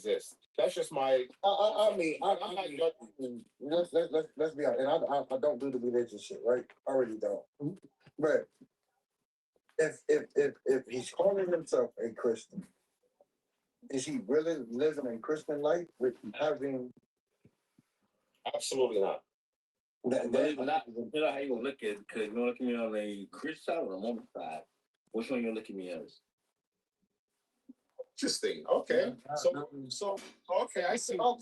exist. That's just my. Let's be honest. And I don't do the religion shit, right? I really don't. But if he's calling himself a Christian, is he really living a Christian life with having Absolutely not. Not, you know how you gonna look at it, because you wanna look at me on a Christian side or a Mormon side. Which one you gonna look at me as? Interesting. Okay. So okay, I see. On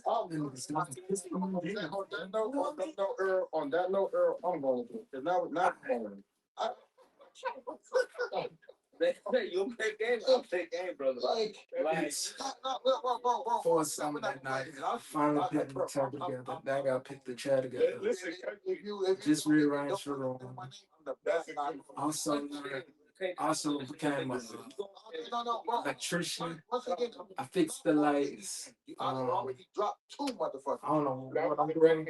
that note, Earl, I'm going to. Because now, I, You play game, I'll play game, brother. like, For something that night, I finally put the chat together. Now I gotta pick the chat together. Listen, Just rearrange the room. that's a good. Also became an electrician. I fixed the lights. I don't know what I'm doing.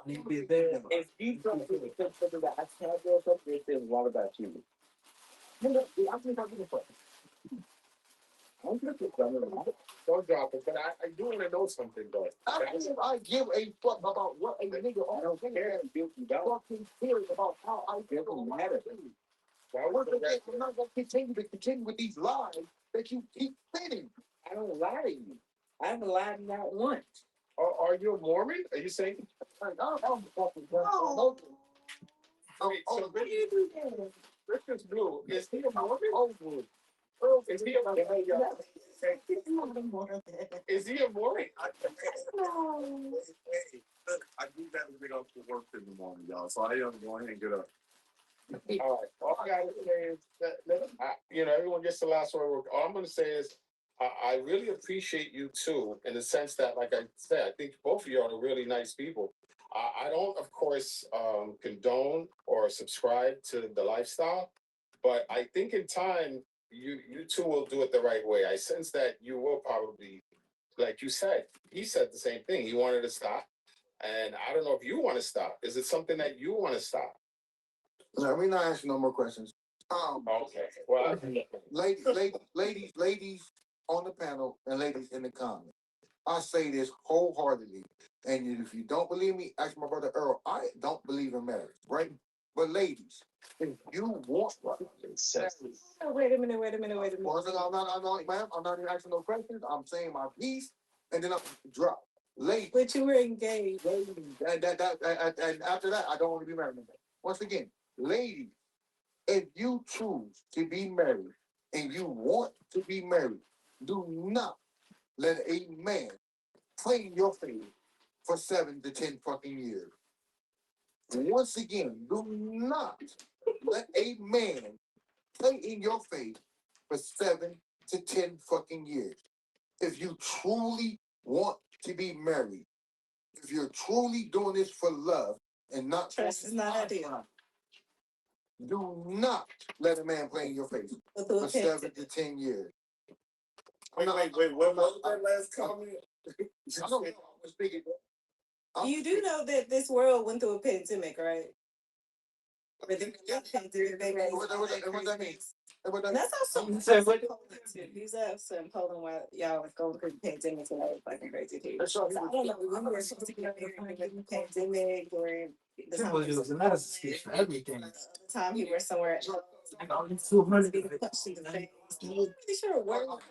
Need to be there. If you don't do it, something that I can't do something, it says a lot about you. I'm Don't drop it, but I do want to know something though. I give a fuck about what a nigga I don't care if you don't. fucking cares about how I feel. Doesn't matter. Once again, I'm not gonna continue with these lies that you keep spinning. I don't lie to you. I haven't lied not once. Are you a Mormon? Are you saying? Like, I'm fucking Wait, so What do you do then? Richard's blue. Is he a Mormon? Is he a Mormon? Is he a Mormon? Look, I do got to get up to work in the morning, y'all. So I am going ahead and get up. All right. All I gotta say is that everyone gets the last word. All I'm gonna say is I really appreciate you too, in the sense that, like I said, I think both of you are really nice people. I don't, of course, condone or subscribe to the lifestyle, but I think in time you two will do it the right way. I sense that you will probably, like you said, he said the same thing. He wanted to stop, and I don't know if you want to stop. Is it something that you want to stop? No, we're not asking no more questions. Okay. Well, Ladies on the panel and ladies in the comments. I say this wholeheartedly. And if you don't believe me, ask my brother Earl. I don't believe in marriage, right? But ladies, if you want Wait a minute. Well, I'm not even asking no questions. I'm saying my piece, and then I'm drop. Ladies, But you were engaged. and after that, I don't want to be married. Once again, ladies, if you choose to be married and you want to be married, do not let a man play in your face for 7 to 10 fucking years. Once again, do not let a man play in your face for 7 to 10 fucking years. If you truly want to be married, if you're truly doing this for love and not Trust is not ideal. do not let a man play in your face for 7 to 10 years. Wait. What was that last comment? I don't know. I'm speaking. You do know that this world went through a pandemic, right? But the pandemic What that mean? That's how some these apps in Poland while y'all was going through the pandemic and that fucking crazy too. So I don't know. We were supposed to get married during the pandemic or the time Simple use an excuse for everything. the time he was somewhere else. It's 200. Being punched in the face. Pretty sure where Hold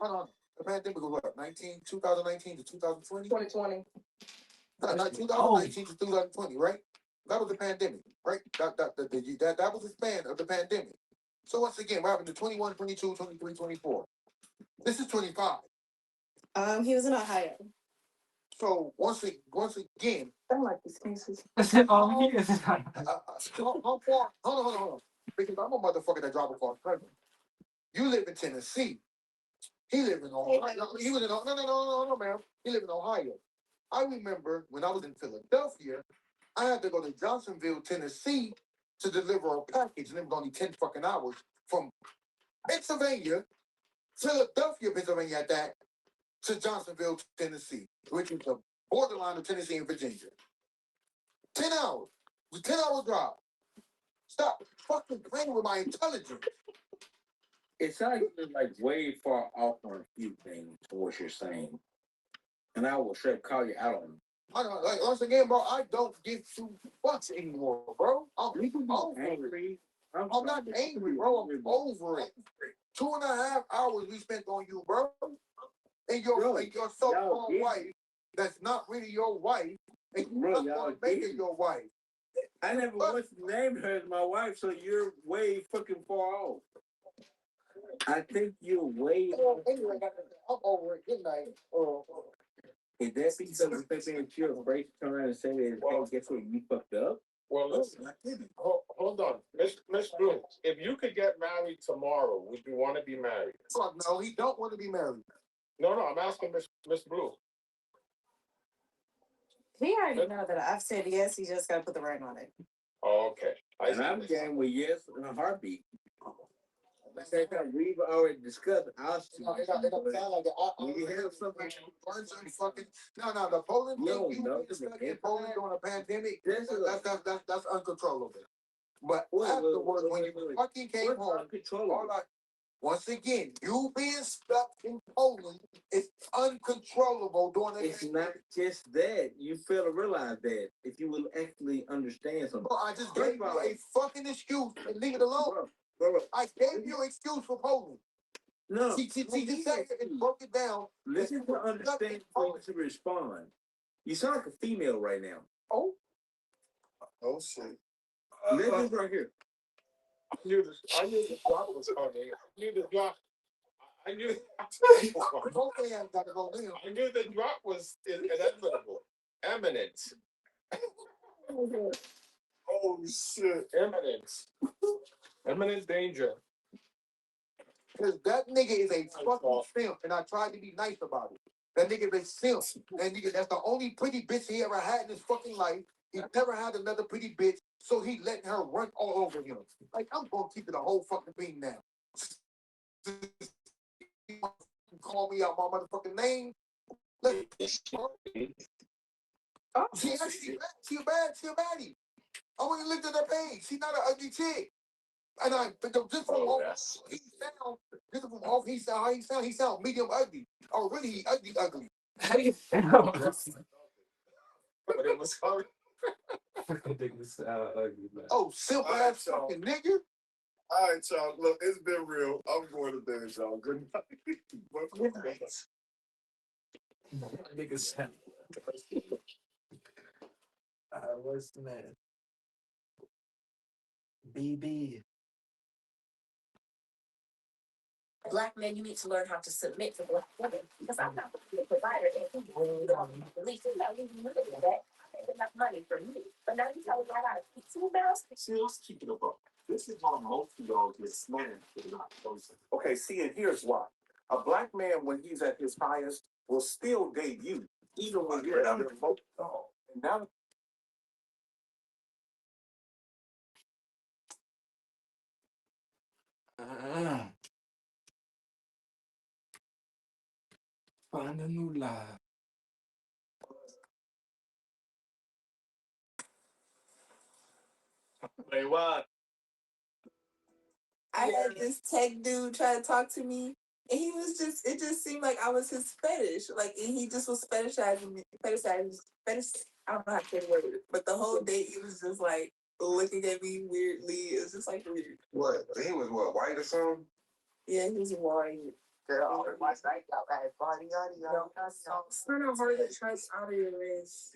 on. The pandemic was what? 2019 to 2020? 2020. Not 2019 to 2020, right? That was the pandemic, right? That was the span of the pandemic. So once again, what happened to 21, 22, 23, 24? This is 25. He was in Ohio. So once again, I don't like these cases. Oh, he is. hold on. Because I'm a motherfucker that drove a car pregnant. You live in Tennessee. He lived in Ohio. He was in no, ma'am. He lived in Ohio. I remember when I was in Philadelphia, I had to go to Johnsonville, Tennessee to deliver a package, and it was only 10 fucking hours from Pennsylvania, Philadelphia, Pennsylvania at that, to Johnsonville, Tennessee, which is the borderline of Tennessee and Virginia. 10 hours. It was a 10-hour drive. Stop fucking playing with my intelligence. It sounds like way far off on a few things. what you're saying, and I will straight call you out on it. I don't, like, once again, bro, I don't give two fucks anymore, bro. I'm over it. Angry. I'm not angry, bro. I'm over it. 2.5 hours we spent on you, bro. And your so-called wife that's not really your wife, and you Bro, not y'all gonna make did. it your wife. I never once named her as my wife, so you're way fucking far off. I think you're way. Anyway, I'm over it. Good night. Is that because of the thing that you're afraid to turn around and say that, hey, guess what, you fucked up? Well, listen, hold on, Miss Bloom. If you could get married tomorrow, would you want to be married? Fuck no, he don't want to be married. No, I'm asking Miss Bloom. He already know that I've said yes. He just gotta put the ring on it. Oh, okay. And I'm game with yes in a heartbeat. We've already discussed our It don't sound like that. when you have something. No, the Poland thing, No, you no, been stuck no. in Poland during a pandemic, This is that's uncontrollable. But Wait, afterwards, when you wait. fucking came home, all I, once again, you being stuck in Poland is uncontrollable during the It's not just that. You fail to realize that if you will actually understand something. Bro, I just gave you a fucking excuse and leave it alone. Bro, I gave you an excuse for Poland. no. She just sat here and broke it down. Listen to understand for you to respond. You sound like a female right now. Oh shit. Listen right here. I knew the drop was coming. I knew Both hands gotta go down. I knew the drop was inevitable. Imminent. Oh shit. Imminent danger. Cause that nigga is a fucking simp, and I tried to be nice about it. That nigga is a simp. That nigga, that's the only pretty bitch he ever had in his fucking life. He never had another pretty bitch, so he letting her run all over him. Like, I'm gonna keep it a whole fucking bean now. Call me out my motherfucking name. She a baddie. I went and looked at her page. She's not an ugly chick. And just from how he sound, he sound medium ugly. Oh, really, he ugly. How do you sound? But it was hard. Niggas sound ugly, man. Oh, simple ass fucking nigga. All right, y'all. Look, it's been real. I'm going to bed, y'all. Good night. Niggas sound. What's the name? BB. Black men, you need to learn how to submit to black women because I'm not the provider and you don't believe in that. I make enough money for me, but now you tell me I gotta keep $2. See, let's keep it above. This is why most of y'all get smashed and not chosen. Okay, see, and here's why. A black man, when he's at his highest, will still date you, even when you're at your most. And now Find a new life. Hey, what? I had this tech dude try to talk to me, and he was just, it just seemed like I was his fetish. Like, and he just was fetishizing me, I don't know how to say the word, but the whole day he was just like looking at me weirdly. It was just like weird. What? He was what, white or something? Yeah, he was white. Girl, last night y'all had party. It's kind of hard to trust out of your race.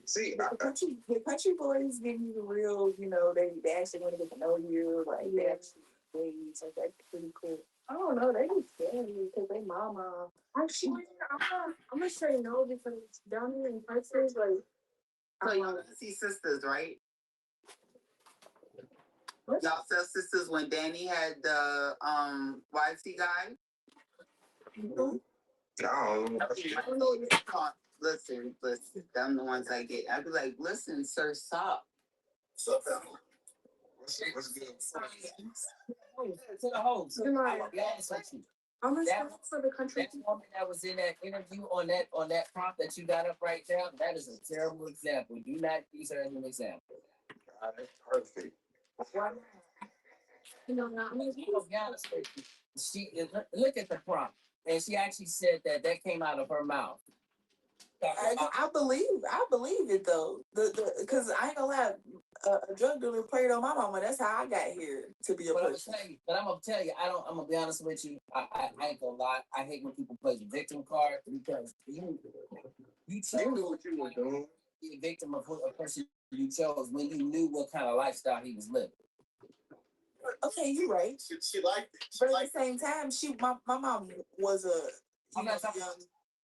See, The country boys give you the real, they actually want to get to know you, like they actually dates, like that's pretty cool. I don't know, they be scaring me because they mama. Actually, I'm gonna say no because down here in Texas, like. So y'all see sisters, right? Y'all saw sisters when Danny had the YT guy. no. I don't know what you're talking. Listen. Them the ones I get. I'd be like, listen, sir, stop. What's good? To the host. Good night. I'll be honest with you. I'm gonna say for the country. That woman that was in that interview on that prompt that you got up right now, that is a terrible example. Do not use her as an example. That's perfect. Why not? I'm gonna be honest with you. Look at the prompt. and she actually said that came out of her mouth. I believe it though. Because I ain't gonna lie, a drug dealer preyed on my mama. That's how I got here to be a person. But I'm gonna tell you, I'm gonna be honest with you. I ain't gonna lie. I hate when people play the victim card because you chose what you were doing. be a victim of a person you chose when you knew what kind of lifestyle he was living. Okay, you're right. She liked it. But at the same time, my mom was a.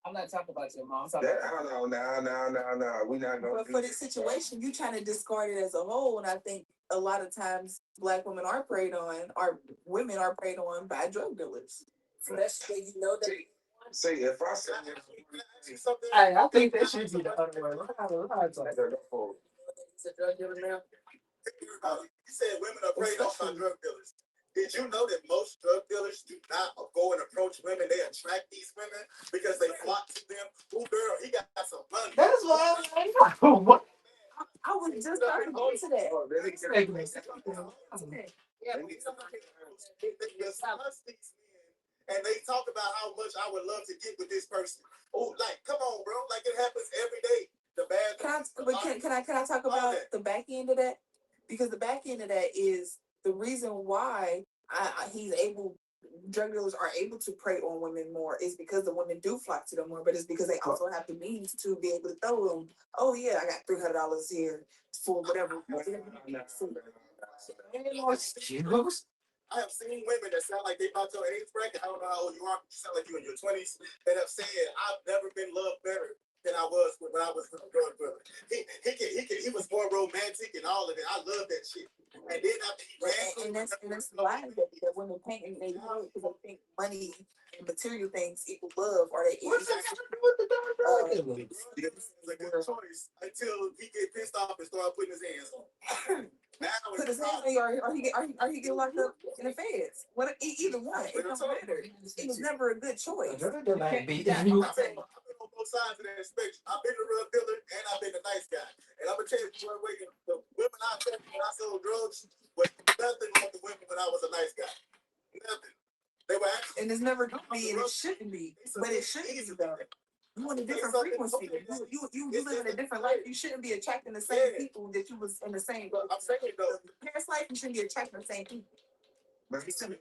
I'm not talking about your mom. Hold on, no. We not gonna. But for this situation, you trying to discard it as a whole, and I think a lot of times Black women are preyed on, or women are preyed on by drug dealers. So that's the way you know that. See, if I say something. hey, I think that should be the other way. He's a drug dealer now. You said women are preyed on by drug dealers. Did you know that most drug dealers do not go and approach women? They attract these women because they flock to them. Oh, girl, he got some money. That is why I was just starting to go to that. And they talk about how much I would love to get with this person. Oh, like, come on, bro. Like, it happens every day. The bad. Can I talk about the back end of that? Because the back end of that is the reason why drug dealers are able to prey on women more is because the women do flock to them more, but it's because they also have the means to be able to throw them. Oh yeah, I got $300 here for whatever. I have seen women that sound like they about your age bracket. I don't know how old you are, but you sound like you in your 20s. That have said, I've never been loved better than I was when I was with a drug dealer. He was more romantic and all of it. I love that shit. And then after he ran, and that's why that women paint and they love because they think money and material things equal love, or they What's that got to do with the drug dealers? It's a good choice until he get pissed off and start putting his hands on. Now put his hands on, or he get locked up in the feds. Either one, it doesn't matter. It was never a good choice. I've been on both sides of that spectrum. I've been a drug dealer and I've been a nice guy. And I'm gonna tell you one way, the women I met when I sold drugs was nothing like the women when I was a nice guy. Nothing. They were actually, and it's never gonna be, and it shouldn't be. But it should be though. You want a different frequency. You live in a different life. You shouldn't be attracting the same people that you was in the same. I'm saying though, past life, you shouldn't be attracting the same people. I submit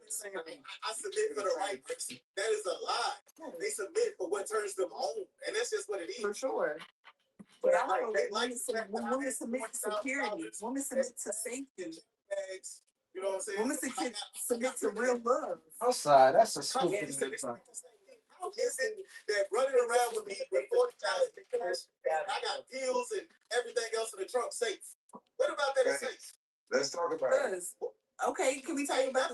for the right person. That is a lie. They submit for what turns them on, and that's just what it is. For sure. But I know that when women submit to security, women submit to safety. You know what I'm saying? Women submit to real love. I'm sorry, that's a stupid How is it that running around with me with 40,000 cash, I got pills and everything else in the trunk safe? What about that is safe? Let's talk about it. Okay, can we talk about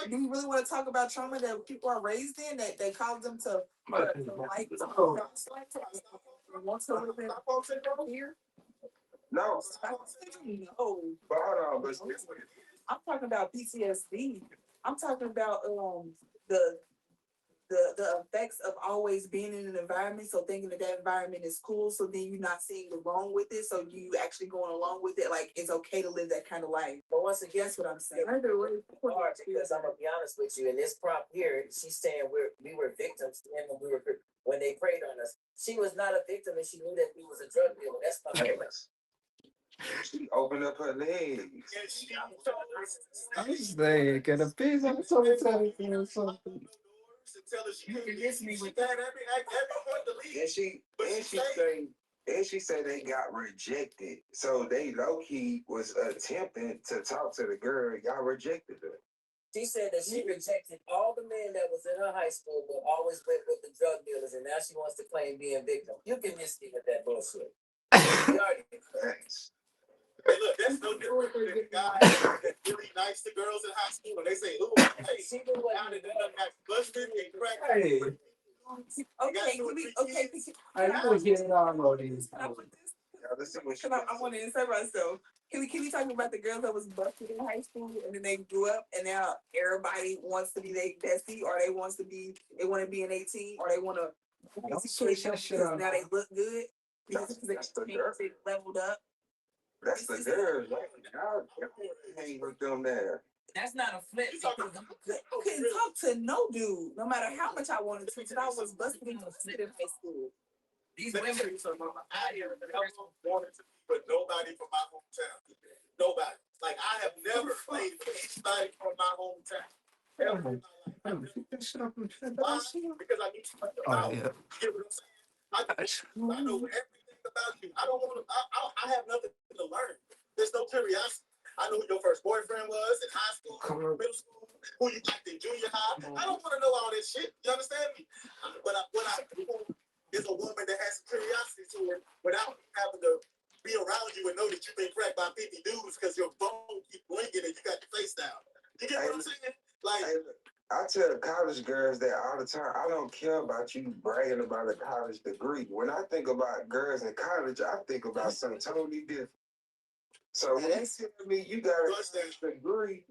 do we really want to talk about trauma that people are raised in that cause them to like want to live in here? No. No. But hold on, I'm talking about PTSD. I'm talking about the effects of always being in an environment, so thinking that environment is cool, so then you're not seeing the wrong with it, so you actually going along with it, like it's okay to live that kind of life. But once again, That's what I'm saying. because I'm gonna be honest with you, in this prop here, she's saying we were victims and when they preyed on us. She was not a victim and she knew that we was a drug dealer. That's my point. she opened up her legs. I'm saying, can a piece of something? And she said they got rejected. So they low key was attempting to talk to the girl. Y'all rejected her. She said that she rejected all the men that was in her high school, but always went with the drug dealers, and now she wants to claim being victim. You can miss me with that bullshit. Thanks. Hey, look, that's no different than the guy that's really nice to girls in high school, and they say, "Ooh, hey, she knew what I did not have busted and cracked." Hey. I want to get it on these. I want to insert myself. Can we talk about the girls that was busted in high school and then they grew up and now everybody wants to be their bestie, or they want to be an 18, or they want to because now they look good because they leveled up. That's the girl. Y'all hang with them there. That's not a flip. You talking because I'm about- good. I couldn't talk to no dude, no matter how much I wanted to, I was busted in the shit in high school. These Let me tell women. you something, Mama. I never wanted to be with nobody from my hometown. Nobody. Like I have never played with anybody from my hometown. Ever in my life. I've never- Why? Because I need to find out. You get what I'm saying? I know everything about you. I don't want to. I have nothing to learn. There's no curiosity. I know who your first boyfriend was in high school, middle school, who you liked in junior high. I don't want to know all this shit. You understand me? What I want is a woman that has some curiosity to her without having to be around you and know that you've been cracked by 50 dudes because your phone keep blinking and you got your face down. You get what I'm saying? Like, I tell college girls that all the time. I don't care about you bragging about a college degree. When I think about girls in college, I think about something totally different. So when you tell me you got a college degree,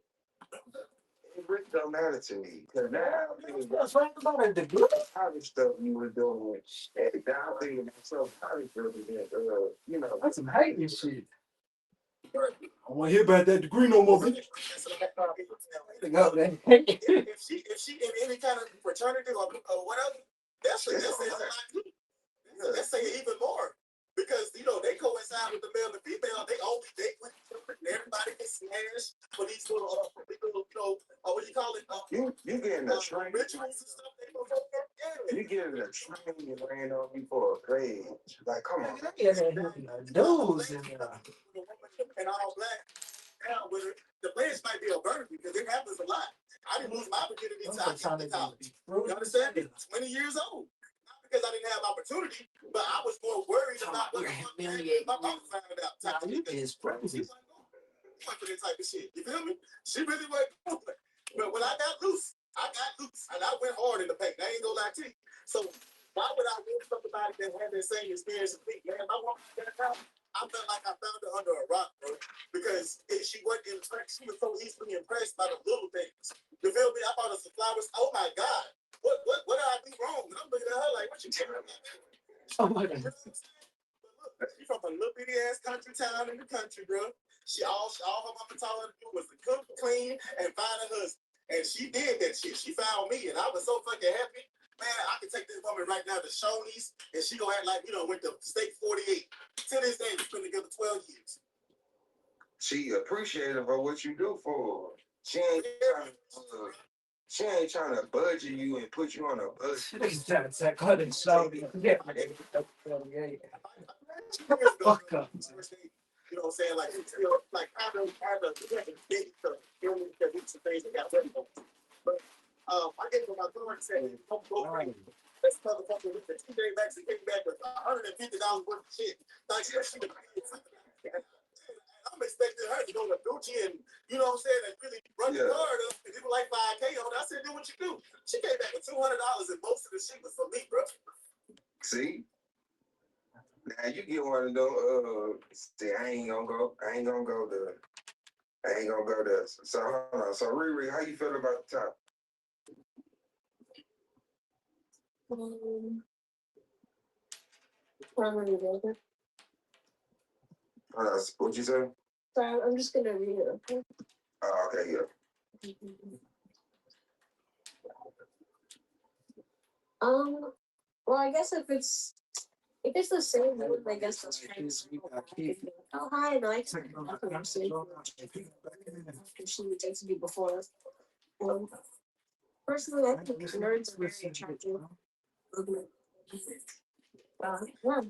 it really don't matter to me. Because now I'm thinking about a degree. College stuff you were doing, and now I'm thinking about some college represent, you know. That's some hating shit. I want to hear about that degree no more, bitch. if she in any kind of fraternity or whatever, that says a lot too. That say even more. Because they coincide with the male and female, they only date with everybody can smash for these little what do you call it? You getting a train. Rituals and stuff they perform. Yeah. You getting a train and laying on me for a grade. Like, come on. Dudes in there. And all black now with her. The players might be a burden because it happens a lot. I didn't lose my virginity until I came to college. You understand me? 20 years old. Not because I didn't have opportunity, but I was more worried about what my mom found out. Nah, you is crazy. She wasn't going for that type of shit. You feel me? She really wasn't going for it. But when I got loose, and I went hard in the paint. I ain't gonna lie to you. So why would I want somebody that had that same experience as me? Man, I walked that out. I felt like I found her under a rock, bro. Because she wasn't impressed. She was so easily impressed by the little things. You feel me? I bought her some flowers. Oh my God. What did I do wrong? And I'm looking at her like, what you doing? Oh my God. She from a little bitty ass country town in the country, bro. All her mama told her to do was to cook, clean, and find a husband. And she did that shit. She found me, and I was so fucking happy. Man, I can take this woman right now to Shoney's, and she gonna act like went to State 48. To this day, we've been together 12 years. She appreciative of what you do for her. She ain't trying to budget you and put you on a budget. Fuck up. You know what I'm saying? Like, it's still, like, I don't have a big that we some things that got ready. But I gave her my daughter and said, don't go crazy. This motherfucker with the 2-day vaccine came back with $150 worth of shit. Like, she I'm expecting her to go to Gucci and, you know what I'm saying, and really run the card up and do like 5K on it. I said, do what you do. She came back with $200 and most of the shit was for me, bro. See? Now you get one of those, see, I ain't gonna go there. So hold on. So Riri, how you feel about the top? What'd you say? So I'm just gonna read it, okay? Oh, okay, yeah. Well, I guess if it's the same one, I guess that's fine. Oh, hi, nice. I'm saying. She would text me before. Personally, I think nerds are very attractive. Yeah.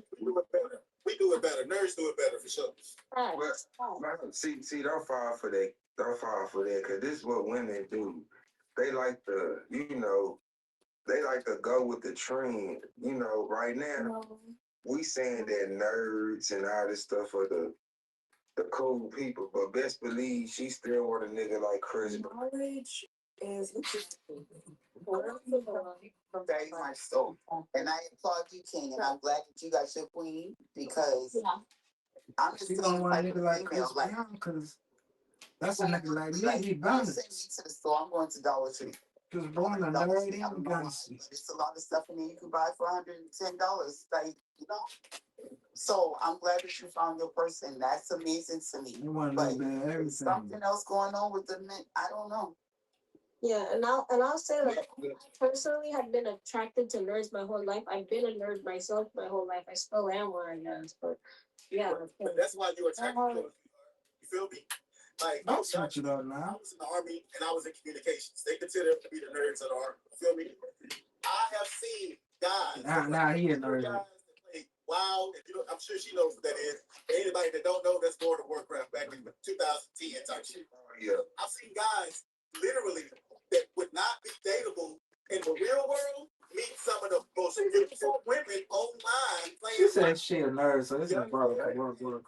We do it better. Nerds do it better for sure. Well, see, don't fall for that. Don't fall for that, because this is what women do. They like to, they like to go with the trend. Right now, we saying that nerds and all this stuff are the cool people, but best believe she still want a nigga like Chris. Knowledge is Very much so. And I applaud you, King, and I'm glad that you got your queen because I'm just She saying, don't want a like, nigga like Chris female, like, Brown, because that's a nigga like me. like, He you balanced. send me to the store, I'm going to Dollar Tree. Chris Brown, I never heard him balanced. There's a lot of stuff in there you can buy for $110. Like, So I'm glad that you found your person. That's amazing to me. You want to But know about there's everything. something else going on with the men. I don't know. Yeah, and I'll say like I personally have been attracted to nerds my whole life. I've been a nerd myself my whole life. I still am one, I guess. But yeah. But that's why you attracted to it. You feel me? Like I Don't was, switch it up I now. was in the army and I was in communications. They consider them to be the nerds of the army. You feel me? I have seen guys. Nah, he a guys nerd. that play WoW. And you know, I'm sure she knows what that is. Anybody that don't know, that's World of Warcraft back in 2010 type shit. Yeah. I've seen guys literally that would not be dateable in the real world meet some of the most beautiful women online playing. She said she a nerd, so this is brother for work.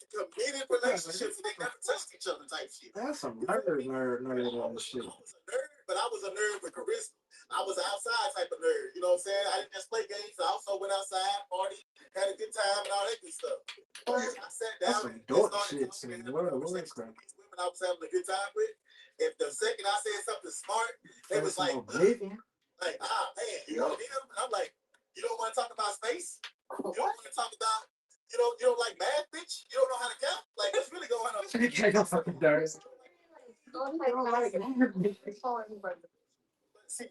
Committed relationships and they never touched each other type shit. That's some nerd on the shit. I was a nerd, but I was a nerd with charisma. I was an outside type of nerd. You know what I'm saying? I didn't just play games. I also went outside, party, had a good time, and all that good stuff. I sat That's down some and dork started shit. talking and having conversations with these women I was having a good time with. If the second I said something smart, they was like, man, you know him? And I'm like, you don't want to talk about space? You don't want to talk about, you don't like math, bitch? You don't know how to count? Like, what's really going on? Fucking nerd. But see,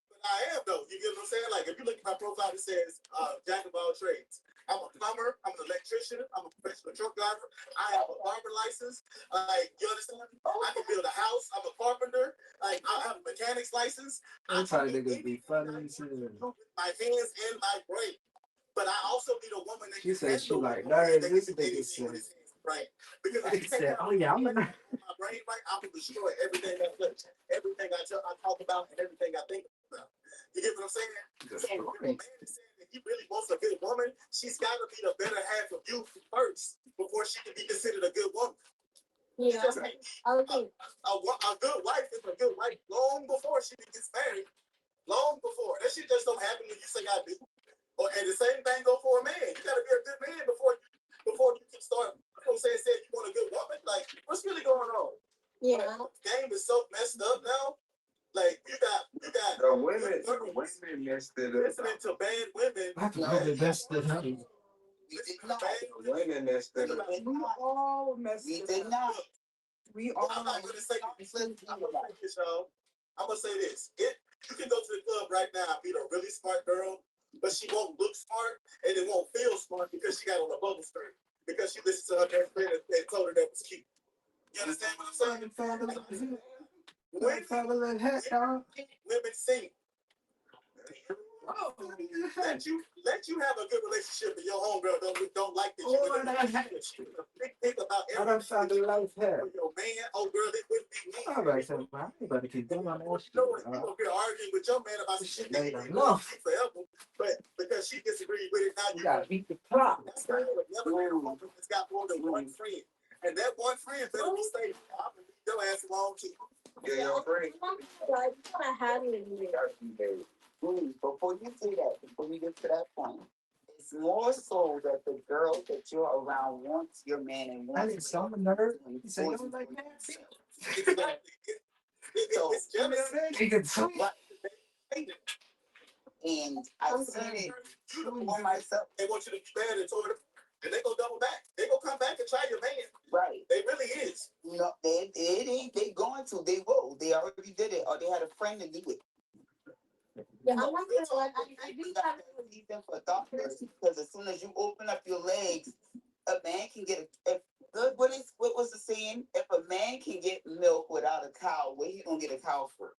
but I am though. You get what I'm saying? Like, if you look at my profile, it says jack of all trades. I'm a plumber. I'm an electrician. I'm a professional truck driver. I have a barber license. Like, you understand? I can build a house. I'm a carpenter. Like, I have a mechanics license. That's how niggas be funny. My hands and my brain. But I also need a woman that She said she handle like a man nerds. that This can do nigga anything with said. his hands, right? Because He said, "Oh yeah, I'm a nerd." my brain right, I will destroy everything I touch, everything I talk about, and everything I think about. You get what I'm saying? So if a man is saying that he really wants a good woman, she's got to be the better half of you first before she can be considered a good woman. Yeah, I think A good wife is a good wife long before she gets married. Long before. That shit just don't happen when you say I do. And the same thing go for a man. You gotta be a good man before you can start. You know what I'm saying? Say you want a good woman. Like, what's really going on? yeah. Like, the game is so messed up now. Like, you got The women messed it up. listening to bad women. That's the We did not. The women messed it up. We all messed We it did up. not. We all. I'm not gonna say this, y'all. I'm gonna say this. You can go to the club right now and meet a really smart girl, but she won't look smart and it won't feel smart because she got on a bubble skirt. Because she listened to her best friend and told her that was cute. You understand what I'm saying? Women sing. Let you have a good relationship and your homegirl don't like that. Think about everything for your man. Oh girl, it wouldn't be me. You know, you gonna be arguing with your man about some shit that you love forever, but because she disagreed with it, now you gotta beat the clock. that's why you would never get a woman that's got more than one friend. And that one friend better be stable. I'm gonna leave your ass alone too. Yeah, your friend. Like, I had it in there. Before you say that, before you get to that point, it's more so that the girl that you're around wants your man and I wants. didn't summon the nerd. He said, "Don't like that." So it's jealousy. And I've seen it for myself. They want you to be bad and toward them, and they go double back. They go come back and try your man. Right. They really is. No, it ain't. They going to. They will. They already did it, or they had a friend to do it. Yeah, I'm not gonna lie. I do You gotta leave them for doctors because as soon as you open up your legs, a man can get. What was the saying? If a man can get milk without a cow, where he gonna get a cow for?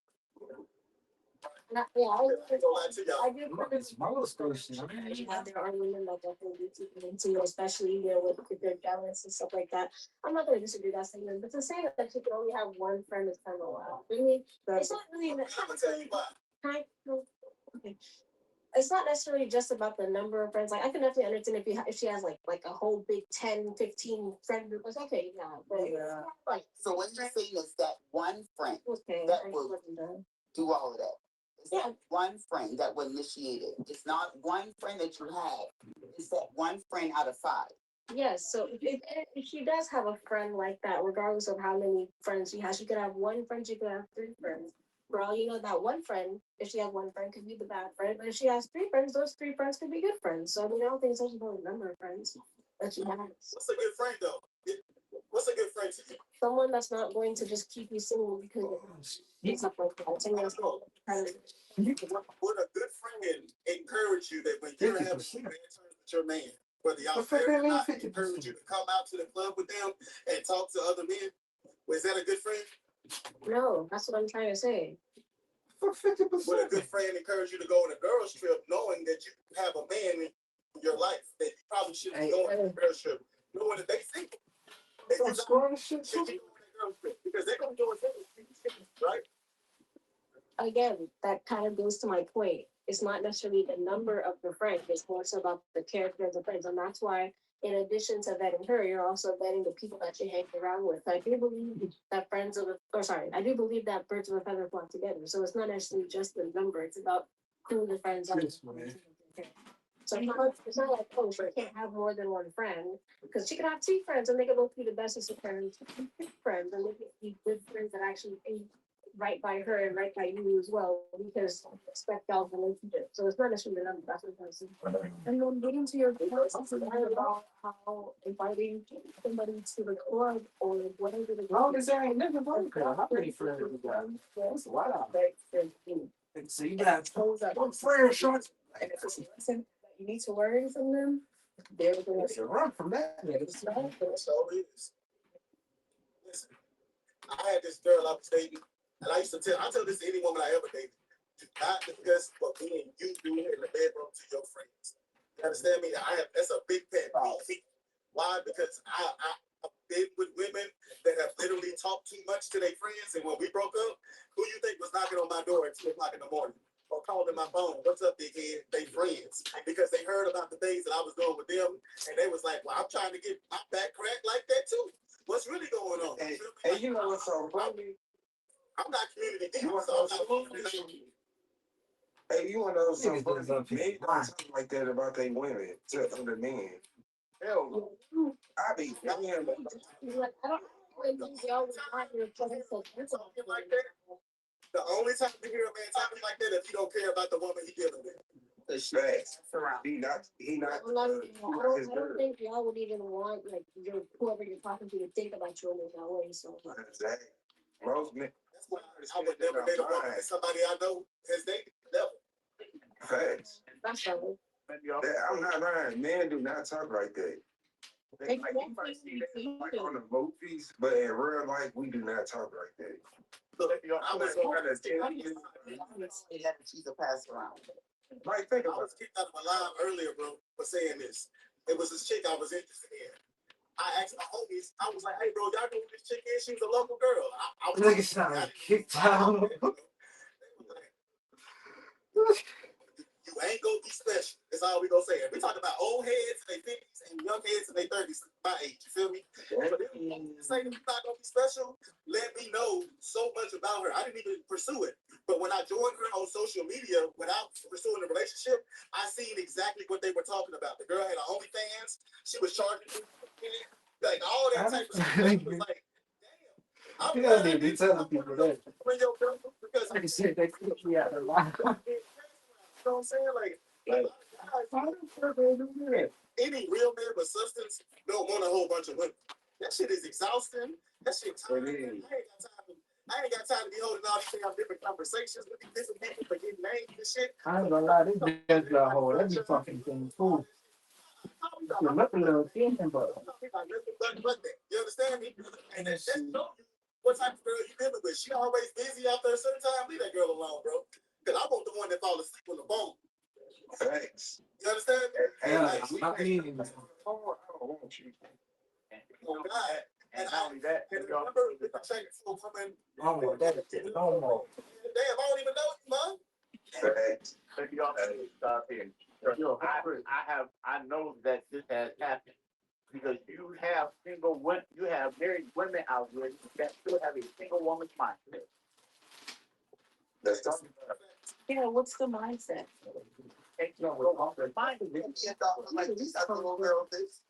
Yeah, I I do. It's my little question. Yeah, there are women that definitely do keep it into it, especially with their jealous and stuff like that. I'm not gonna disagree that statement, but to say that you can only have one friend is kind of wild. I mean, it's not really. I'm gonna tell you why. Okay. It's not necessarily just about the number of friends. Like, I can definitely understand if she has like a whole big 10, 15 friend group. It's okay, yeah. But Yeah. like, So what you're saying is that one friend okay, that I will wasn't done. do all of that. It's Yeah. that one friend that will initiate it. It's not one friend that you have. It's that one friend out of 5. Yes, so if she does have a friend like that, regardless of how many friends she has, she could have one friend, she could have 3 friends. for all you know, that one friend, if she has one friend, could be the bad friend. But if she has 3 friends, those 3 friends could be good friends. So I mean, I don't think it's about the number of friends that she has. What's a good friend though? What's a good friend to you? Someone that's not going to just keep you single because it's up like that. Someone that's not kind of Would a good friend encourage you that when you're having 50%. bad terms with your man, whether y'all What the fuck married or that mean, not, 50%? encourage you to come out to the club with them and talk to other men? Was that a good friend? no, that's what I'm trying to say. Fuck Would a 50%. good friend encourage you to go on a girls trip knowing that you have a man in your life that you probably shouldn't be going on a girls trip, knowing that they single? And you I'm scoring this shit should too. be on that girls trip because they're gonna do it, right? Again, that kind of goes to my point. It's not necessarily the number of the friends, it's more so about the character of the friends. And that's why, in addition to vetting her, you're also vetting the people that you hang around with. I do believe that I do believe that birds of a feather flock together. So it's not necessarily just the number, it's about who the friends are. Yes, man. So it's not like, oh, she can't have more than one friend, because she could have 2 friends and they could both be the bestest of friends, 3 friends, and they could be good friends that actually think right by her and right by you as well, because respect y'all's relationship. So it's not necessarily the number, that's what I'm saying. And then getting to your point about how inviting somebody to the club or whatever the. Long as there ain't nothing wrong with that. How many friends you got? That's Wow. So you And got those that one friend, short. and if it's a lesson that you need to learn from them, they're the ones. It's a run from that. nigga. That's all it is. Listen, I had this girl I was dating, and I tell this to any woman I ever dated, do not discuss what me and you do in the bedroom to your friends. You understand me? That's a big pet peeve. Why? Because I've been with women that have literally talked too much to their friends, and when we broke up, who you think was knocking on my door at 2 o'clock in the morning? Or calling my phone, what's up, dickhead? They friends. Because they heard about the things that I was doing with them, and they was like, well, I'm trying to get my back cracked like that too. What's really going on? And, You feel me? and you know what's so funny? I'm not community deep, You want so I'm to not know community. Hey, you want to know Niggas something? does up Men here. don't talk like that about their women to other men. Hell no. I be damn. Like, I don't think y'all would want your friends to do Talking like that. The only time you hear a man talking like that if he don't care about the woman he dealing with. Facts. He not. I don't think y'all would even want like whoever you're talking to think about you in that way. So Exactly. Most men. That's why I would never date a woman that somebody I know has dated. Never. Facts. that's all. I'm not lying. Men do not talk like that. They Like, you might see that like on the movies, but in real life, we do not talk like that. Look, I'm just going to tell you. She's a pass around. Like, think I about was kicked out of my live earlier, bro, for saying this. It was this chick I was interested in. I asked my homies, I was like, hey, bro, y'all know who this chick is? She was a local girl. I was Nigga sound kicked out. You ain't gonna be special. That's all we gonna say. We talk about old heads in their 50s and young heads in their 30s, my age. You feel me? But if you say that you're not gonna be special, let me know so much about her. I didn't even pursue it. But when I joined her on social media without pursuing a relationship, I seen exactly what they were talking about. The girl had her OnlyFans. She was charging like all that type of stuff. I was like, damn. I'm You don't glad need to be telling people that. because Like I said, they kicked me out of line. you know what I'm saying? Like any real man with substance don't want a whole bunch of women. That shit is exhausting. That shit tiring. I ain't got time to be holding all these damn different conversations with these different people for getting names and shit. I ain't gonna lie, this bitch got hold. That be fucking thing cool. You look a little thin, but You understand me? And that's what type of girl you dealing with. She always busy after a certain time. Leave that girl alone, bro. Because I want the one that fall asleep on the phone. Facts. You understand? yeah, Like, I mean, I don't want you. oh God. And not only that, and remember, we can check for women. I don't want that. No more. Damn, I don't even know you, man. Facts. Let me also stop here. I know that this has happened because you have you have married women out there that still have a single woman's mindset. That's the Yeah, what's the mindset? Take no longer mindset. She thought like this got the little girl this.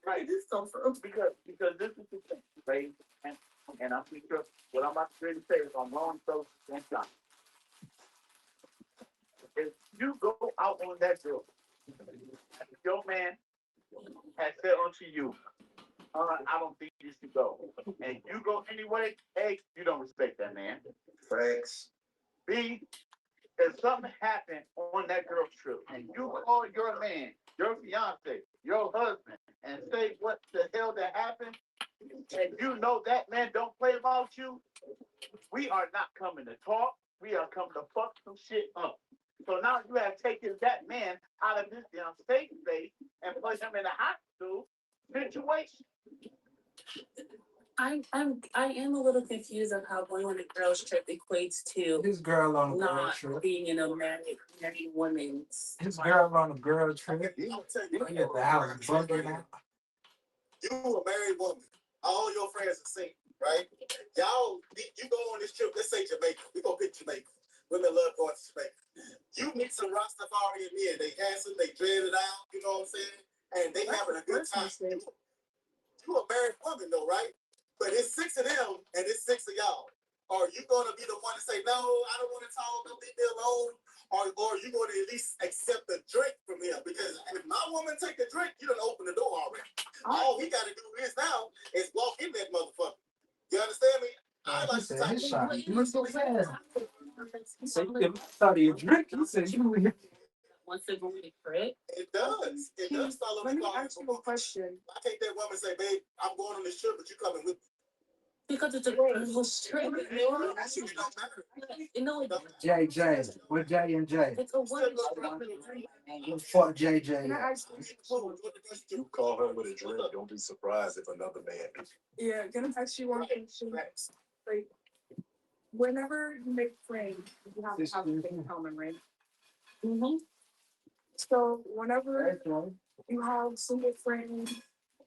Right. This come from. Because this is the thing, right? And I'm pretty sure what I'm about to really say is I'm wrong, so and John. if you go out on that girl, your man has said unto you, I don't think you should go. And you go anyway, A, you don't respect that man. Facts. B, if something happened on that girl's trip and you call your man, your fiance, your husband, and say what the hell that happened, and you know that man don't play about you, we are not coming to talk. We are coming to fuck some shit up. So now you have taken that man out of his safe space and put him in a hospital situation. I am a little confused of how going on a girls trip equates to This girl on a girl not trip. being in a married woman's. This girl on a girl trip. I'll tell you, Look at the house bugging out. you a married woman. All your friends are single, right? Y'all, you go on this trip. Let's say Jamaica. We go pick Jamaica. Women love going to Jamaica. You meet some Rastafarian men. They handsome. They dread it out. You know what I'm saying? And they having a good time. You a married woman though, right? But it's 6 of them and it's 6 of y'all. Are you gonna be the one to say no? I don't want to talk. Don't leave me alone. Or you going to at least accept a drink from him? Because if my woman take a drink, you done open the door already. All he got to do is now is walk in that motherfucker. You understand me? I like to talk. His shot. You look so sad. So you thought of your drink. You said you were here. Once they go in the crib. It does. It does follow Let me. me ask you a question. I take that woman and say, babe, I'm going on this trip, but you coming with me. Because it's a girls trip. That shit don't matter. You know, JJ. With J and J. it's a one trip. Fuck JJ. Can I ask You call her with a drink, don't be surprised if another man. Yeah, can I ask you one question? Like, whenever you make friends, you have to have something in common, right? Mm-hmm. So whenever you have single friends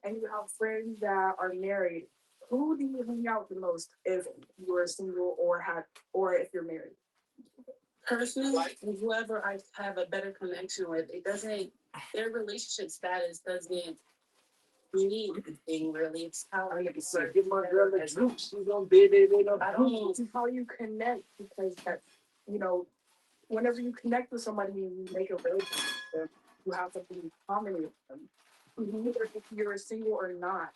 and you have friends that are married, who do you hang out the most if you're single or if you're married? Personally, whoever I have a better connection with, their relationship status doesn't mean anything really. It's how Give my girl a drink. She's gonna be there. I don't. It's how you connect because that, whenever you connect with somebody and you make a relationship, you have something in common with them. Either if you're single or not.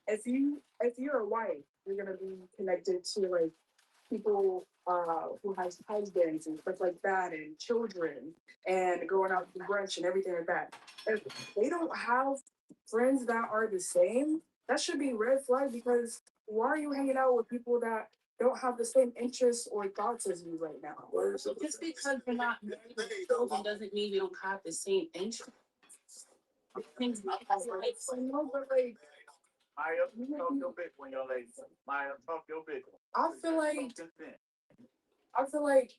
If you're a wife, you're gonna be connected to like people who has husbands and stuff like that and children and going out to brunch and everything like that. If they don't have friends that are the same, that should be red flag because why are you hanging out with people that don't have the same interests or thoughts as you right now? Just because you're not married with children doesn't mean you don't have the same interests. Things like Maya, talk your bitch when your lady. Maya, talk your bitch. I feel like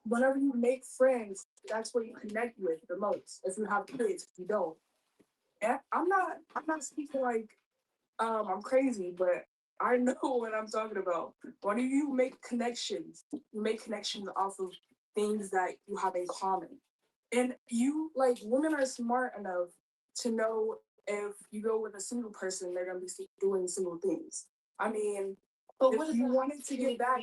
whenever you make friends, that's what you connect with the most. If you have kids, if you don't. And I'm not speaking like I'm crazy, but I know what I'm talking about. When you make connections, you make connections off of things that you have in common. And women are smart enough to know if you go with a single person, they're gonna be doing single things. I mean, but if you wanted to get back,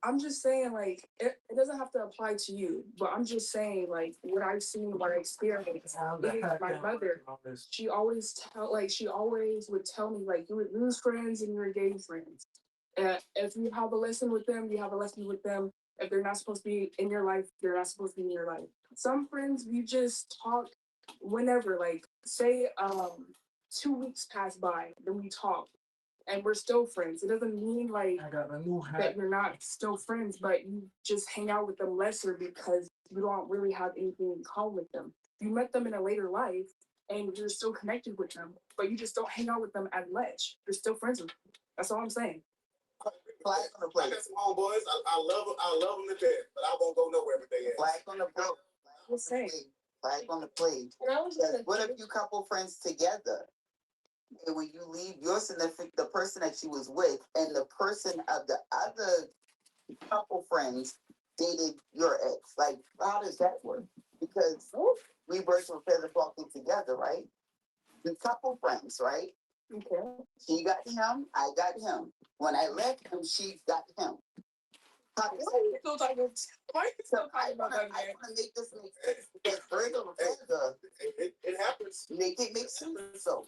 I'm just saying, like, it doesn't have to apply to you, but I'm just saying, like, what I've seen, what I experienced. My mother, she always would tell me, like, you would lose friends and you're gay friends. If you have a lesson with them, you have a lesson with them. If they're not supposed to be in your life, they're not supposed to be in your life. Some friends, we just talk whenever, like, say 2 weeks pass by, then we talk and we're still friends. It doesn't mean like that you're not still friends, but you just hang out with them lesser because you don't really have anything in common with them. You met them in a later life and you're still connected with them, but you just don't hang out with them as much. You're still friends with them. That's all I'm saying. Flag on the plate. I got some homeboys. I love them to death, but I won't go nowhere with they ass. Flag on the plate. What's saying? Flag on the plate. What if you couple friends together? And when you leave your significant, the person that you was with, and the person of the other couple friends dated your ex, like how does that work? Because we birds were feather flocking together, right? The couple friends, right? Okay. She got him, I got him. When I left him, she got him. Why are you still talking? Why are you So still talking about that man? wanna make this make sense because Brenda, It happens. make it make sense. So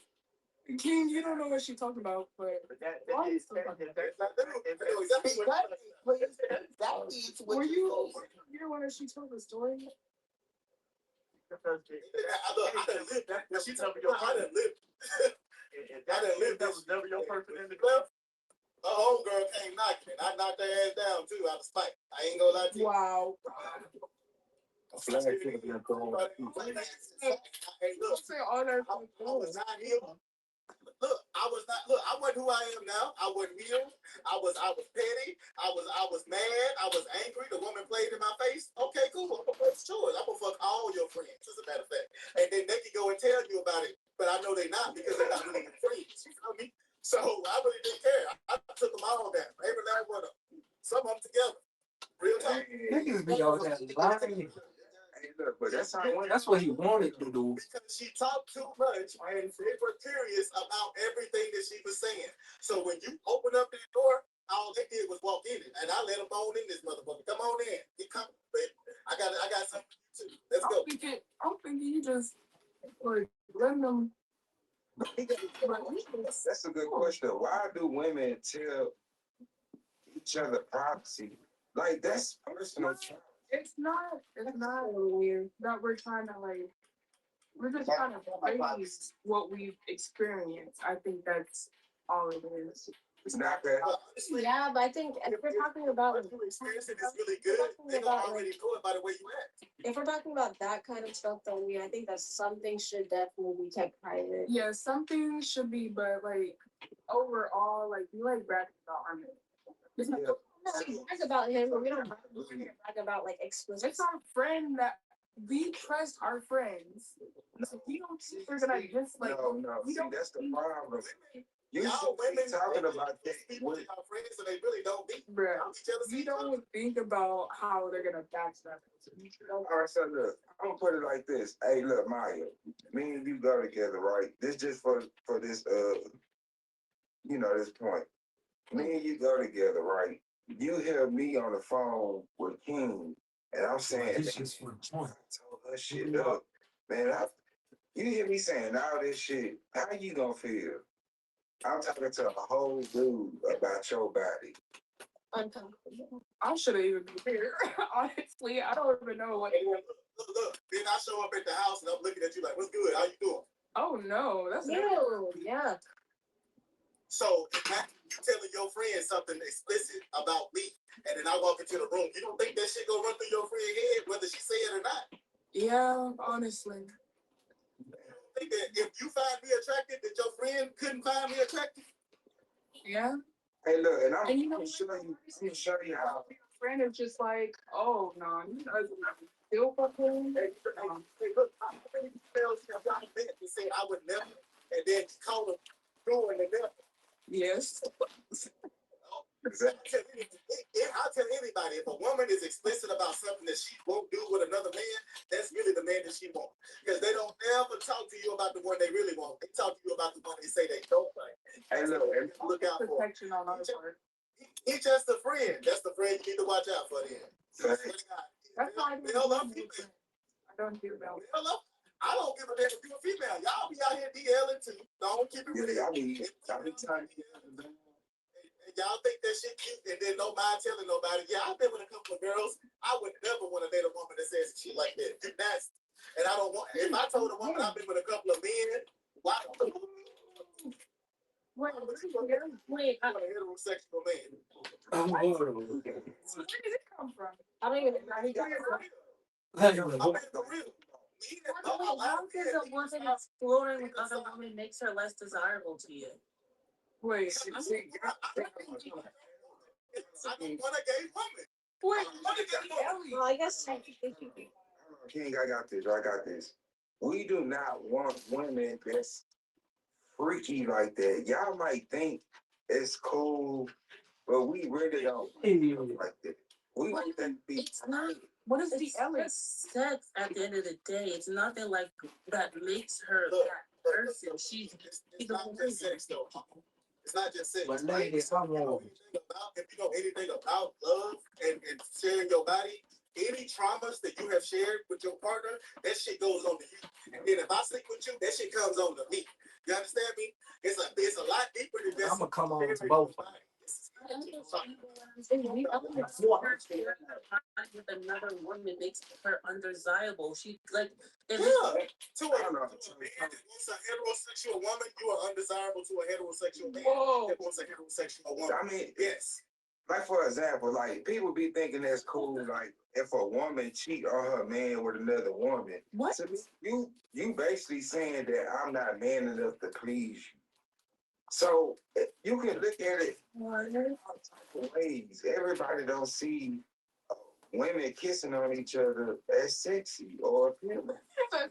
King, you don't know what she's talking about, but But that, why are you that, still that, talking? that, that, Exactly. exactly it's what Were you you? You don't want to she told the story? because I done lived that. Now she told me, I done lived. that was never your person in the Well, a homegirl came knocking and I knocked her ass down too out of spite. I ain't gonna lie to you. Wow. A flag should have been thrown. Hey, look, Say all that. I was not healed. Look, I wasn't who I am now. I wasn't healed. I was petty. I was mad. I was angry. The woman played in my face. Okay, cool. I'm gonna play yours. I'm gonna fuck all your friends, as a matter of fact. And then they can go and tell you about it. But I know they're not because they're not really your friends. You feel me? So I really didn't care. I took them all down. Every last one of them. Some of them together. Real time. Niggas be out there lying. Hey, look, but that's how That's what he wanted to do. Because she talked too much and they were curious about everything that she was saying. So when you open up that door, all they did was walk in it. And I let them on in this motherfucker. Come on in. Get comfortable, baby. I got something for you too. Let's go. I'm thinking you just like letting them. That's a good question. Why do women tell each other privacy? Like that's personal. It's not weird that we're trying to like. We're just trying to praise what we've experienced. I think that's all it is. It's not that. Honestly, Yeah, but I think if we're talking about what you experiencing is really good. They gonna already know it by the way you act. if we're talking about that kind of stuff, then I think that something should definitely be kept private. Yeah, something should be, but like overall, like you like bragging about our man. It's not, We brag about him, but we don't brag about like explicit. it's our friend that we trust our friends. So we don't think we're gonna just like No. we See, don't that's the problem. You Y'all should women be talking about that. people that are friends so they really don't be. bruh. Each other We don't think about how they're gonna backstab us. All right, so look, I'm gonna put it like this. Hey, look, Maya, me and you go together, right? This just for this this point. Me and you go together, right? You hear me on the phone with King, and I'm saying, It's just for a point. I told her shit up, man. You hear me saying all this shit? How you gonna feel? I'm talking to a whole dude about your body. Uncomfortable. I shouldn't even be here. Honestly, I don't even know what. Look. Then I show up at the house and I'm looking at you like, what's good? How you doing? Oh no, that's Ew, yeah. So imagine you telling your friend something explicit about me, and then I walk into the room. You don't think that shit gonna run through your friend's head, whether she say it or not? Yeah, honestly. Think that if you find me attractive, that your friend couldn't find me attractive? Yeah. Hey, look, and I'm And you know, gonna show you how. friend is just like, oh no, you know, still fucking. Hey, look, how many females have y'all met to say I would never, and then call them doing the never? Yes. Exactly. I'll tell anybody, if a woman is explicit about something that she won't do with another man, that's really the man that she wants. Because they don't ever talk to you about the one they really want. They talk to you about the one they say they don't like. Hey, look, and Look out for him. Protection on our part. He's just a friend. That's the friend you need to watch out for then. That's why I They'll love you. I don't do that. I don't give a damn if you're a female. Y'all be out here DLing too. Don't keep it real. yeah, I mean, time. And y'all think that shit cute and then don't mind telling nobody. Yeah, I've been with a couple of girls. I would never want to date a woman that says shit like that. That's, and I don't want, if I told a woman I've been with a couple of men, why? Wait, Wait, I'm a heterosexual man. where did it come from? I don't even. I'm being for real. How does a woman exploring with other women makes her less desirable to you? Wait, I don't want a gay woman. wait, Well, I guess. King, I got this. We do not want women that's freaky like that. Y'all might think it's cool, but we really don't like that. We want that to be. It's not. what is the It's Ellis? sex at the end of the day. It's nothing like that makes her Look, that person. She's it's not just sex though. It's not just sex. But right? ladies, I'm wrong. If you know anything about love and sharing your body, any traumas that you have shared with your partner, that shit goes on to you. And then if I sleep with you, that shit comes on to me. You understand me? It's a lot deeper than just. I'm gonna come on to both. With another woman makes her undesirable. She like Yeah. To a man that wants a heterosexual woman, you are undesirable to a heterosexual man that wants a heterosexual woman. I mean, Yes. like for example, like people be thinking that's cool. Like if a woman cheat on her man with another woman, what? so you basically saying that I'm not man enough to please you. So you can look at it ways. Everybody don't see women kissing on each other as sexy or appealing.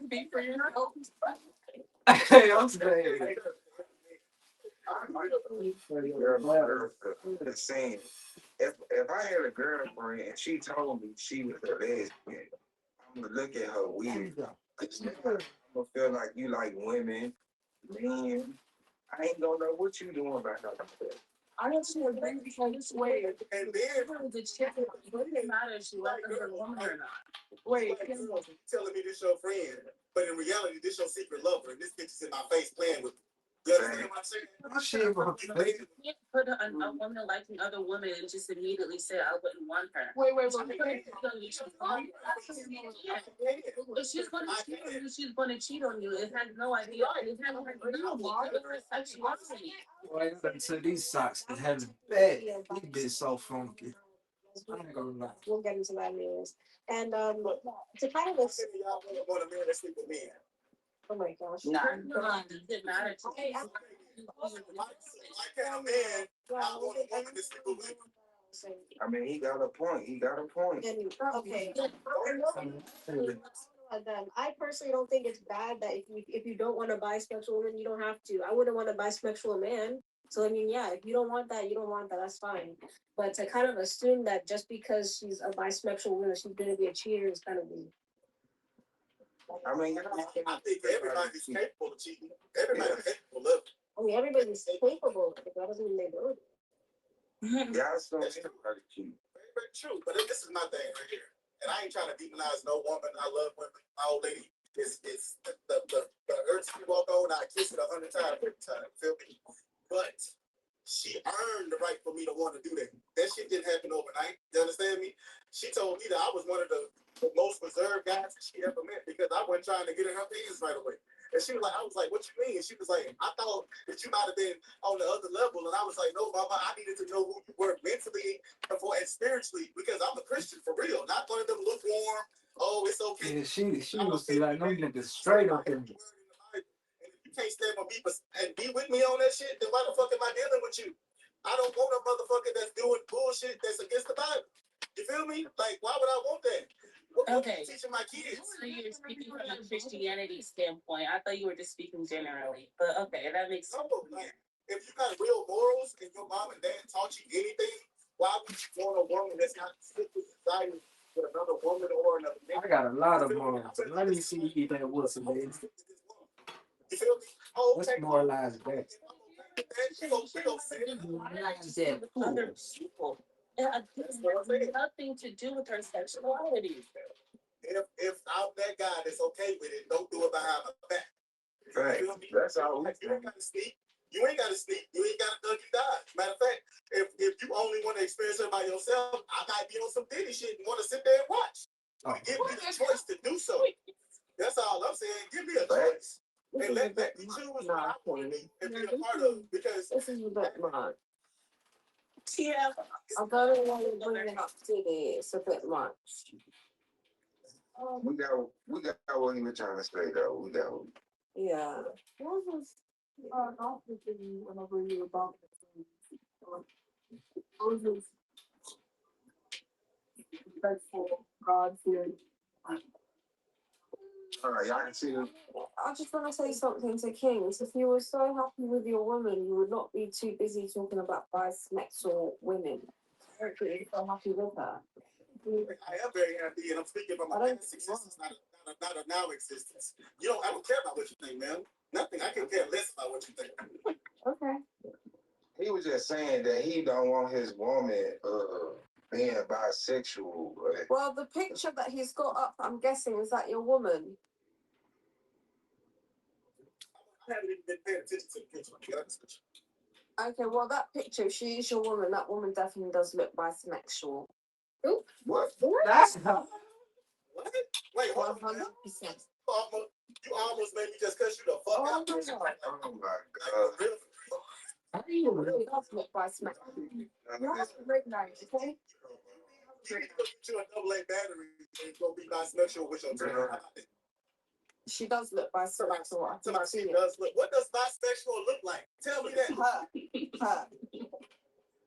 Be for your own. Hey, I'm saying. Just saying, if I had a girlfriend and she told me she was a lesbian, I'm gonna look at her weird. I'm gonna feel like you like women, men. I ain't gonna know what you doing about her. I don't see a baby because it's weird. And then The chick, it doesn't matter if she welcomes a woman or not. wait, telling me this your friend, but in reality, this your secret lover, and this bitch is in my face playing with me. You understand what I'm saying? You can't put a woman liking other women and just immediately say I wouldn't want her. Wait. If she's gonna cheat on you, she's gonna cheat on you. It has no idea. It has no idea of her sexuality. So these socks that have bad. These been so funky. I ain't gonna lie. We'll get into that news. And to kind of this, Y'all want a man that sleep with me. oh my gosh. It didn't matter to me. I can't a man, I want a woman to sleep with me. I mean, he got a point. He got a point. And, okay. I personally don't think it's bad that if you don't want a bisexual woman, you don't have to. I wouldn't want a bisexual man. So I mean, yeah, if you don't want that, you don't want that. That's fine. But to kind of assume that just because she's a bisexual woman, she's gonna be a cheater is kind of weird. I mean, I think everybody's capable of cheating. Everybody's capable of it. I mean, everybody's capable, but that doesn't mean they do it. y'all still everybody cheat. Very true, but this is my thing right here. And I ain't trying to demonize no woman. I love women. My old lady is the earth she walk on. I kiss it 100 times every time. Feel me? But she earned the right for me to want to do that. That shit didn't happen overnight. You understand me? She told me that I was one of the most reserved guys she ever met because I wasn't trying to get in her business right away. And she was like, I was like, what you mean? And she was like, I thought that you might have been on the other level. And I was like, no, mama, I needed to know who you were mentally and spiritually because I'm a Christian for real. Not one of them lukewarm, oh, it's okay. Yeah, she was like, no niggas straight up in And if you can't stand with me and be with me on that shit, then why the fuck am I dealing with you? I don't want a motherfucker that's doing bullshit that's against the Bible. You feel me? Like, why would I want that? What Okay. are you teaching my kids? So you're speaking from a Christianity standpoint. I thought you were just speaking generally, but okay, that makes sense. No, like, if you got real morals and your mom and dad taught you anything, why would you want a woman that's not strictly designed with another woman or another man? I got a lot of morals. Let me see if that was some man. You feel me? Oh, Let's moralize that. Other people. It has nothing to do with her sexuality. If I'm that guy that's okay with it, don't do it behind my back. Right. That's all we You ain't gotta sneak. You ain't gotta sneak. You ain't gotta duck and dive. Matter of fact, if you only want to experience it by yourself, I might be on some Diddy shit and want to sit there and watch. Oh. Give me the choice to do so. That's all I'm saying. Give me a choice. And let me choose what I want to be and be a part of. Because This is about mine. Yeah. I don't want to bring it up to it's a bit much. We got what you were trying to say though. We got. Yeah. What was whenever you were about respectful, God fearing. All right, y'all can see them. I just want to say something to Kings. If you were so happy with your woman, you would not be too busy talking about bisexual women. You're so happy with her. I am very happy, and I'm speaking from my past existence, not a now existence. I don't care about what you think, man. Nothing. I can care less about what you think. Okay. He was just saying that he don't want his woman being bisexual. Well, the picture that he's got up, I'm guessing, is that your woman? I haven't even been paying attention to the picture. To be honest with you. Okay, well, that picture, if she is your woman, that woman definitely does look bisexual. What? That's how. What? Wait, hold on. 100%. You almost made me just cuss you the fuck Oh out. my God. Oh my God. Really? He does look bisexual. You have to recognize, okay? You need to go get you a double A battery and go be bisexual with your girl. She does look bisexual. I Somebody can see it. does look. What does bisexual look like? Tell me that. Her.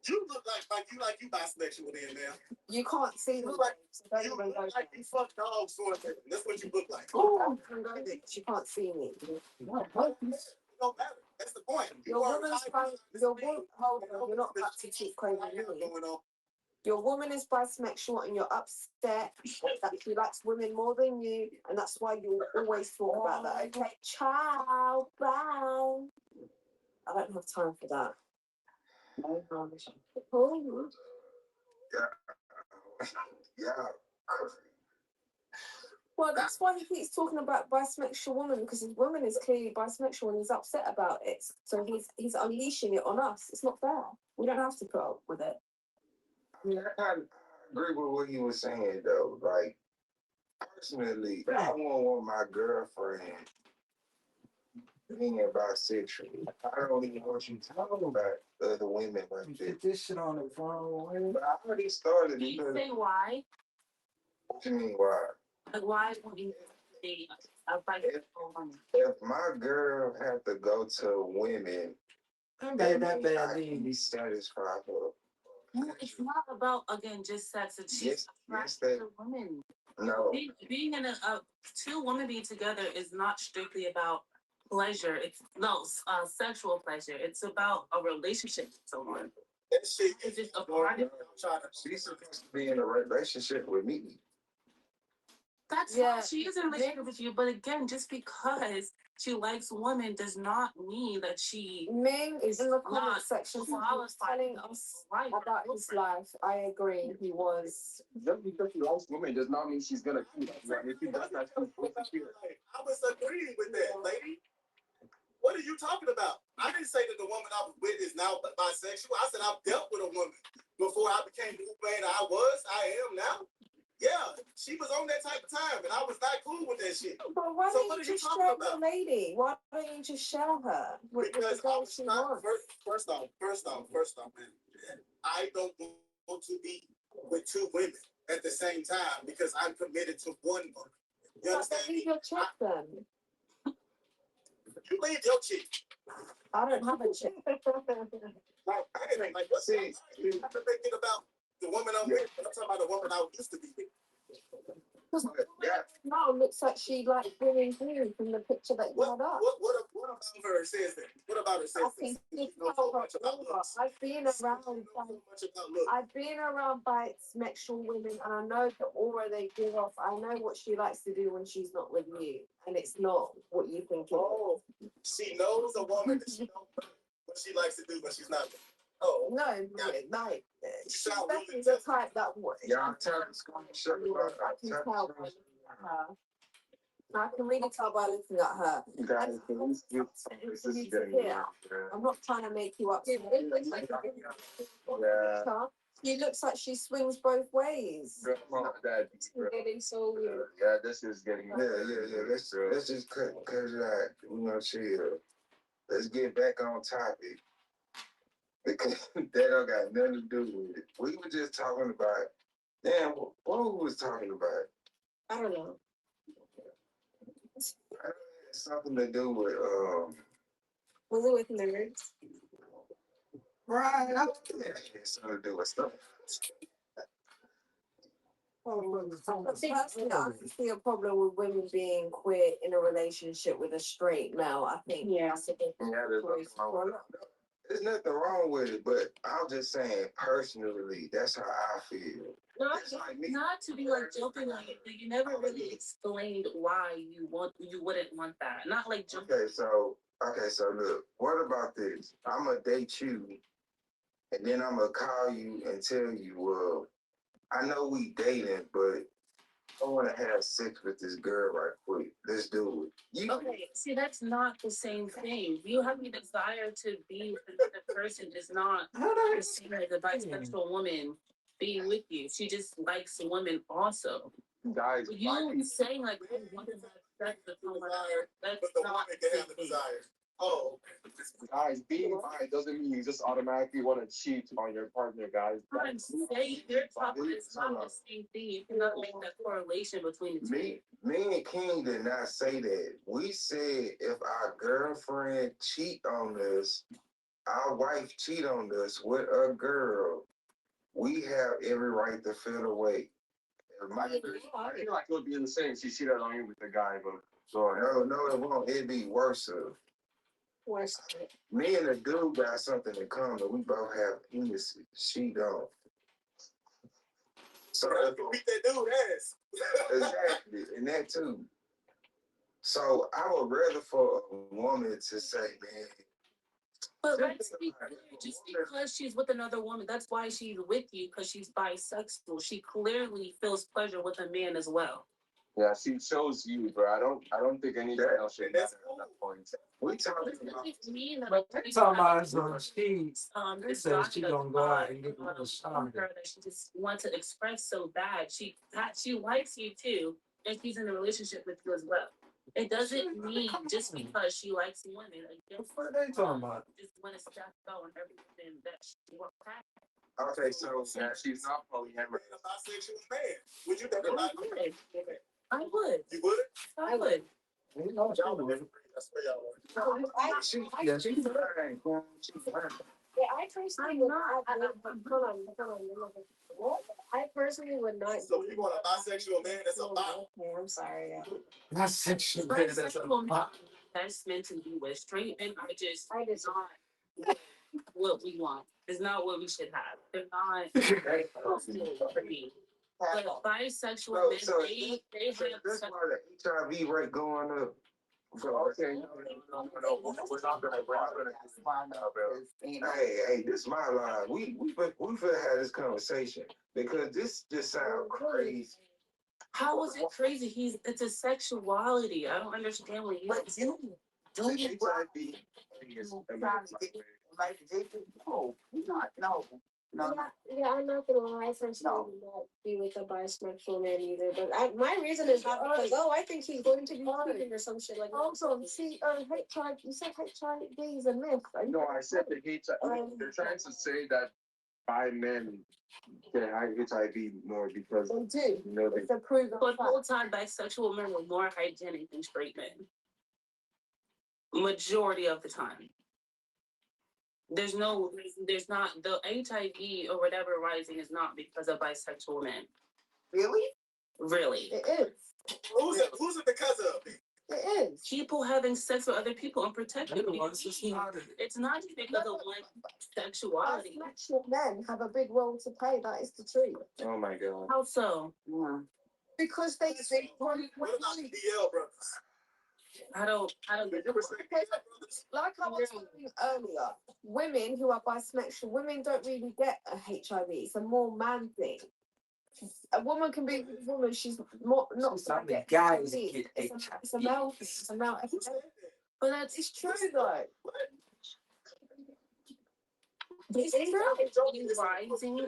You look like you bisexual then, man. You can't see You the look like so don't you even look go like you fuck dogs for a minute. That's what you look like. Oh, she can't see me. It don't matter. That's the point. Your woman's hold on, you're not about to keep crazy with me. Your woman is bisexual and you're upset that she likes women more than you, and that's why you always talk about that. Okay, ciao, bye. I don't have time for that. Oh. Yeah. Well, that's why he keeps talking about bisexual woman, because his woman is clearly bisexual and he's upset about it. So he's unleashing it on us. It's not fair. We don't have to put up with it. I mean, I kind of agree with what he was saying, though. Like, personally, I wouldn't want my girlfriend being bisexual. I don't even want you talking about other women like this. Put this shit on the phone. But I already started Can you because. say why? What you mean, why? Like, why would you date a bisexual woman? If my girl had to go to women, I'm that that means bad. I can be satisfied her. No, it's not about, again, just sex. It's Yes, just yes, attracted to women. No. Being in two women being together is not strictly about pleasure. It's sexual pleasure. It's about a relationship with someone. That shit It's just a part of She's supposed to be in a relationship with me. That's Yeah. why she is in a relationship with you. But again, just because she likes women does not mean that she Ming is in the comment not section qualified telling to us wife. about his life. I agree. He was. Just because she likes women does not mean she's gonna cheat. Like, if she does that, she's supposed to cheat. I was agreeing with that, lady. What are you talking about? I didn't say that the woman I was with is now bisexual. I said I've dealt with a woman before I became the man I am now. Yeah, she was on that type of time, and I was not cool with that shit. But why So don't what you are you just talking share about? the lady? Why don't you just share her? With Because the girl she wants? first off, man, I don't want to be with two women at the same time because I'm committed to one woman. You understand Leave me? your chick then. You leave your chick. I don't have a chick. Like what's I'm thinking about the woman I'm with. I'm talking about the woman I used to be with. Now looks like she like women too from the picture that you had up. What about her says that? What about her says I can that? see I've been around bisexual women, and I know the aura they give off. I know what she likes to do when she's not with you, and it's not what you think it is. She knows a woman that she knows what she likes to do when she's not with. Oh no, like she's definitely the type that would. Y'all tell us. I can tell by looking at her. I can really tell by looking at her. Guys, I'm not trying to make you upset. She looks like she swings both ways. Getting so weird. Yeah, this is getting. Yeah. Let's just cut like chill. Let's get back on topic because that don't got nothing to do with it. We were just talking about. Damn, what we was talking about? I don't know. Something to do with Was it with nerds? right. Something to do with stuff. Personally, I can see a problem with women being queer in a relationship with a straight male. I think that's a big There's nothing wrong with it, but I'm just saying personally, that's how I feel. Not to be like joking on it, but you never really explained why you wouldn't want that. Not like joking. Okay, so look, what about this? I'm gonna date you, and then I'm gonna call you and tell you, well, I know we dating, but I want to have sex with this girl right quick. Let's do it. You, Okay, see, that's not the same thing. You having a desire to be with another person is not the same as a bisexual woman being with you. She just likes women also. Guys, You saying like, I want to have sex with someone else, that's not the same thing. Oh, guys, being bi doesn't mean you just automatically want to cheat on your partner, guys. I'm saying you're talking, it's not the same thing. You cannot make that correlation between the two. me and King did not say that. We said if our girlfriend cheat on us, our wife cheat on us with a girl, we have every right to feel the way. If my- I feel like it would be the same. She cheated on you with the guy, but So no, it won't. It'd be worse. Worse. Me and the dude got something in common. We both have penis. She don't. So beat that dude ass. exactly, and that too. So I would rather for a woman to say, man. But let's be clear, just because she's with another woman, that's why she's with you, because she's bisexual. She clearly feels pleasure with a man as well. yeah, she chose you, but I don't think anything else should matter at that point. We talking Doesn't about mean that But they talking about she this says guy she does gonna go out not and get want another to shot. her that she just wants to express so bad. She likes you too, and she's in a relationship with you as well. It doesn't mean just because she likes women, like What are they talking about? just want to step out on everything that she wants. okay, so Yeah, she's not polyamorous. A bisexual man. Would you think I about would. it? I would. You would? I would. You know she Y'all would. would. I swear y'all would. Yeah, she's Yeah, I personally I'm would not. hold on. I personally would not. So you want a bisexual man that's a bot? Okay, I'm sorry. not sexual. That's Bisexual men, that's meant to be with straight men. Are just I just not what we want. It's not what we should have. They're not for me. But bisexual men, so they have that's such why the HIV rate going up. So, okay, no, we're not gonna Hey, this is my line. We finna have this conversation because this just sounds crazy. how is it crazy? It's a sexuality. I don't understand what you. But you do you HIV like Jacob? No, no. Yeah, I'm not gonna lie. I personally would not be with a bisexual man either. But my reason is not because I think he's going to be cheating or some shit like that. Also, see, HIV. You said HIV is a myth. No, I said the HIV. They're trying to say that bi men get HIV more because They do. you know It's a proven But the whole fact. time, bisexual men were more hygienic than straight men. Majority of the time. There's not the HIV or whatever rising is not because of bisexual men. Really? Really. It is. Who's it because of? It is. People having sex with other people unprotected. It's not just because of one sexuality. Bisexual men have a big role to play. That is the truth. Oh my God. How so? Yeah. Because they What about the DL brothers? I don't Do you respect DL brothers? like I was saying earlier, women who are bisexual, women don't really get a HIV. It's a more man thing. A woman can be with a woman, she's more not Some gonna get guys HIV. get It's a male thing. It's a male epidemic. but that's It's true though. it's rising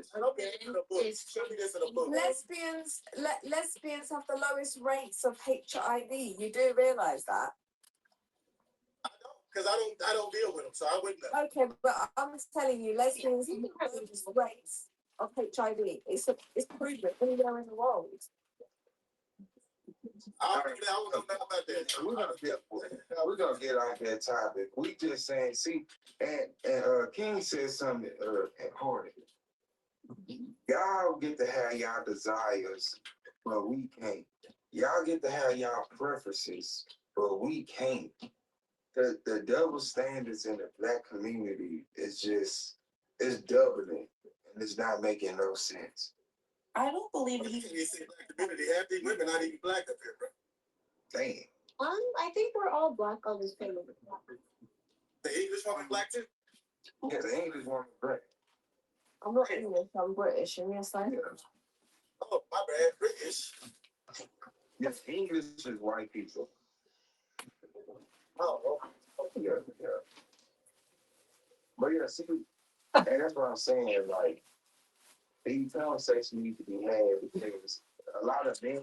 Lesbians have the lowest rates of HIV. You do realize that? Because I don't deal with them, so I wouldn't know. Okay, but I'm telling you, lesbians have the lowest rates of HIV. It's proven anywhere in the world. I don't know nothing about that. We're gonna get off that topic. We just saying, see, and King said something important. Y'all get to have y'all desires, but we can't. Y'all get to have y'all preferences, but we can't. The double standards in the black community is it's doubling, and it's not making no sense. I don't believe You can't even say black community. Half these women not even black up here, bro. Damn. I think we're all black on this panel. The English woman black too. Yeah, the English woman, right? I'm not English, I'm British, and yes, I. Oh, my bad, British. Yes, English is white people. Oh, Yeah, yeah. But yeah, see, and that's what I'm saying. Like, these conversations need to be had because a lot of men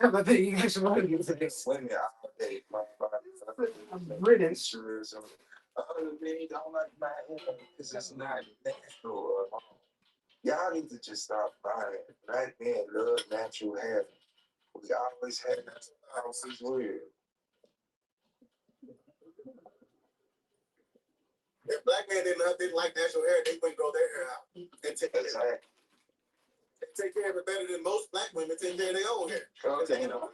are But the English language is women all day. British. Other men don't like my hair because it's not natural. Y'all need to just stop buying it. Black men love natural hair. We always had that. Always will. if black men didn't like natural hair, they wouldn't grow their hair out. And take care of it better than most black women take care of their own hair. Okay. You know,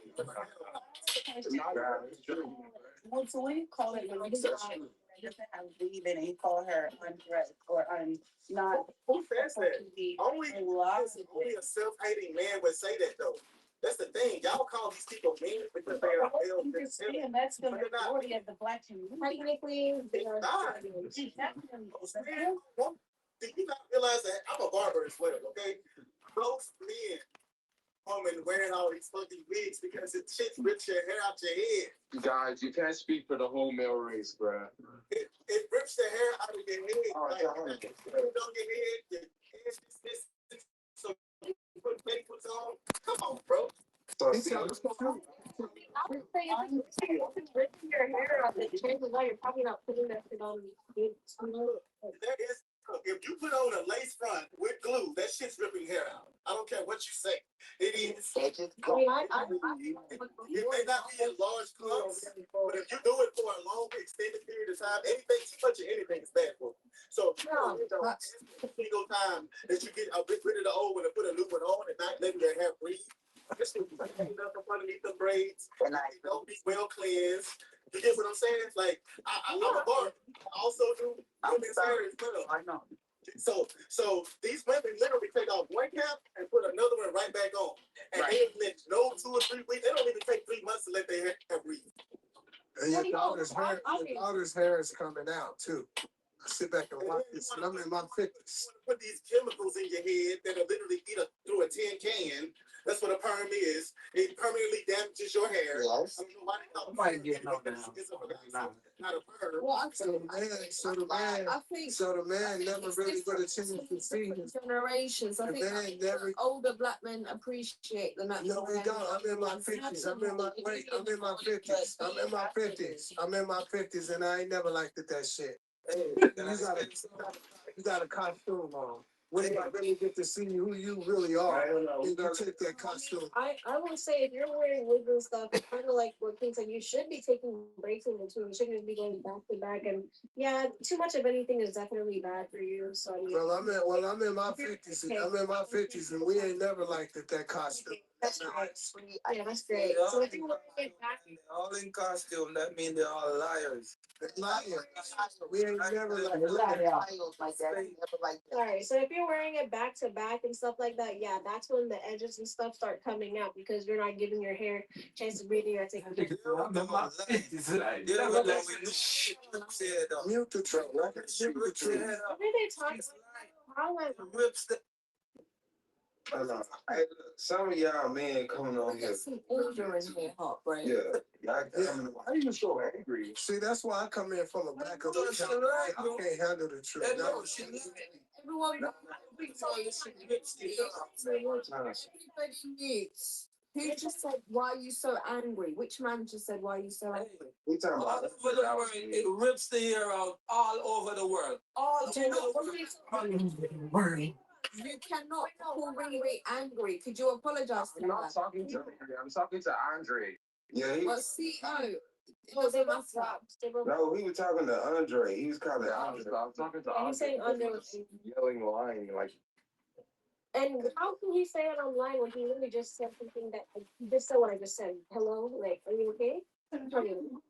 What's what do you call it when you say I'm leaving and you call her undressed or not? who says that? Only a self-hating man would say that though. That's the thing. Y'all call these people men because they are male. And that's the majority of the black community. Technically, they are. Do you not realize that I'm a barber as well, okay? Most men women wearing all these fucking wigs because it shit rips your hair out your head. Guys, you can't speak for the whole male race, bruh. It rips the hair out of your head. Oh, Like, yeah. you put it on your head, your hair's this, so you put banquets on. Come on, bro. So, I would say if you're ripping your hair out, then chances are you're probably not putting that shit on good. That is, if you put on a lace front with glue, that shit's ripping hair out. I don't care what you say. It is. I mean, It may not be in large clumps, but if you do it for a long, extended period of time, anything too much of anything is bad for you. So, every single time that you get rid of the old one and put a new one on and not letting your hair breathe, this will be cleaned up from underneath the braids. And I don't be well cleansed. You get what I'm saying? Like, I'm a barber. I also do women's hair as well. I know. So these women literally take off one cap and put another one right back on. And they let no 2 or 3 weeks. They don't even take 3 months to let their hair breathe. And your daughter's hair is coming out too. I sit back and watch this, and I'm in my 50s. Put these chemicals in your head that are literally eat through a tin can. That's what a perm is. It permanently damages your hair. Yes. I don't know why they call it perm. Not a perm. well, So the man never really got a chance to see his. generations. I The think man never. older black men appreciate the natural No, we hair. don't. I'm in my 50s. I'm in my 50s. I'm in my 50s. I'm in my 50s, and I ain't never liked it, that shit. You got a costume on. When I really get to see who you really are, you take that costume. I will say if you're wearing wigs and stuff, it's kind of like what King said. You should be taking breaks in between. You shouldn't be going back to back. And yeah, too much of anything is definitely bad for you. So I mean, I'm in my 50s. I'm in my 50s, and we ain't never liked it, that costume. that's great. Yeah, that's great. So if you want to get back, all in costume, that means they're all liars. Liar. We ain't never liked it. Like that. I never like that. all right. So if you're wearing it back to back and stuff like that, yeah, that's when the edges and stuff start coming out because you're not giving your hair a chance to breathe. You're taking. I'm in my 50s. Mute the truck. What are they talking about? Some of y'all men coming on here. Some older in here, hot, right? Yeah. Y'all Why are you so angry? See, that's why I come in from a back of the truck. I can't handle the truth. Everyone, everybody mutes. Who just said, why are you so angry? Which man just said, why are you so angry? We talking about It rips the hair out all over the world. All over the world. You cannot call Ray angry. Could you apologize to I'm not that? talking to Ray. I'm talking to Andre. yeah. Well, CEO. Oh, they must stop. No, we were talking to Andre. He was calling Andre. I'm talking to And he's saying Andre. under. Yelling line like. And how can he say it online when he literally just said something that he just said what I just said? Hello, like, are you okay? How are you?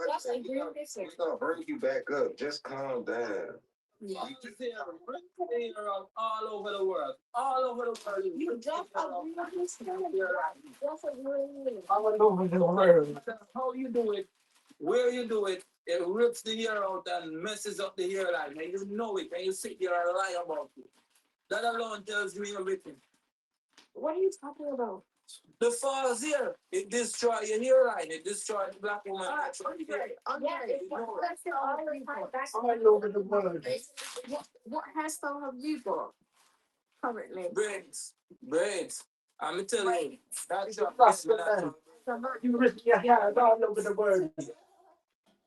Yes, I agree with this. We're gonna bring you back up. Just calm down. Yeah. All over the world. All over the world. You just agree with this. Just agree with me. All over the world. How you do it, where you do it, it rips the hair out and messes up the hairline, and you know it, and you sit there and lie about it. That alone tells me everything. What are you talking about? The falls here, it destroys your hairline, it destroys the black woman. All over the world. What hairstyle have you got currently? Braids. I'm telling you, that's your Rasta man. You risk your hair all over the world.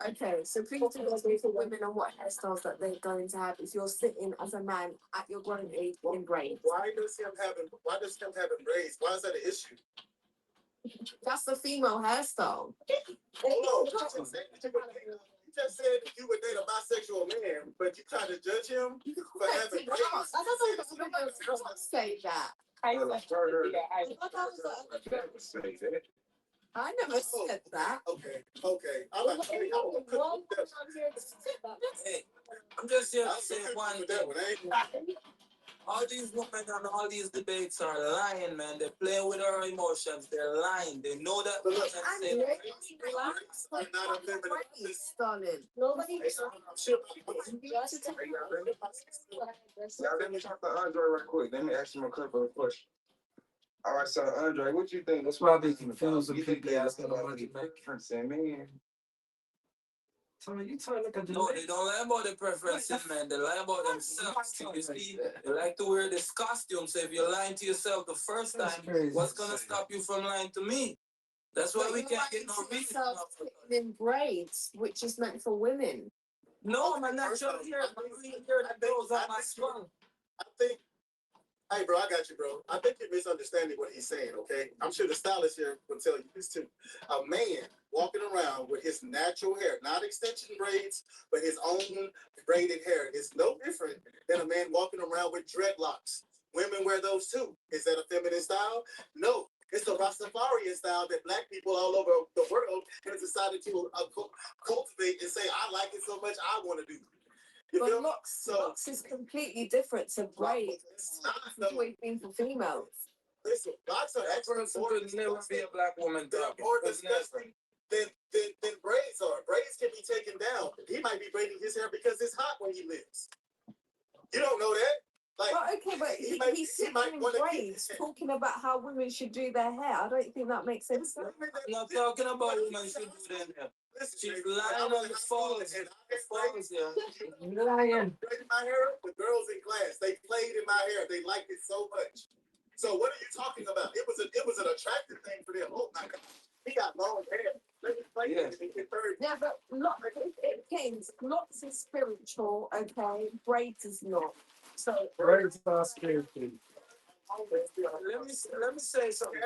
Okay, so please do advise for women on what hairstyles that they're going to have if you're sitting as a man at your growing age in braids. Why does him having braids? Why is that an issue? That's the female hairstyle. Hold on, you just said you would date a bisexual man, but you trying to judge him for having braids. I don't know if I'm going to say that. I never said that. Okay. Hey, I'm just here to say one thing. All these women and all these debates are lying, man. They're playing with our emotions. They're lying. They know that. Nobody. Now let me talk to Andre right quick. Let me ask him a couple of questions. All right, so Andre, what you think? That's why I be confused You with think people they asking asking about about the the difference in men? You talking like a No, they don't lie about the preferences, man. They lie about themselves. You see, they like to wear this costume. So if you're lying to yourself the first time, what's gonna stop you from lying to me? That's why we can't get no reason. In braids, which is meant for women. No, my natural hair, my green hair that goes on my skull. I think, hey, bro, I got you, bro. I think you're misunderstanding what he's saying, okay? I'm sure the stylist here will tell you this too. A man walking around with his natural hair, not extension braids, but his own braided hair is no different than a man walking around with dreadlocks. Women wear those too. Is that a feminine style? No. It's the Rastafarian style that black people all over the world have decided to cultivate and say, I like it so much, I want to do. You But feel me? locks is completely different to braids. It's always been for females. Listen, locks are actually more never be a black woman. They're more disgusting than braids are. Braids can be taken down. He might be braiding his hair because it's hot when he lives. You don't know that. Like, well, okay, but he's sitting in braids talking about how women should do their hair. I don't think that makes sense. I'm not talking about women should do their hair. She's lying on the falls. Yeah. Lying. My hair, the girls in class, they played in my hair. They liked it so much. So what are you talking about? It was an attractive thing for them. Oh my God, he got long hair. Yeah, but locks is spiritual, okay? Braids is not. So braids are spiritual. Let me say something.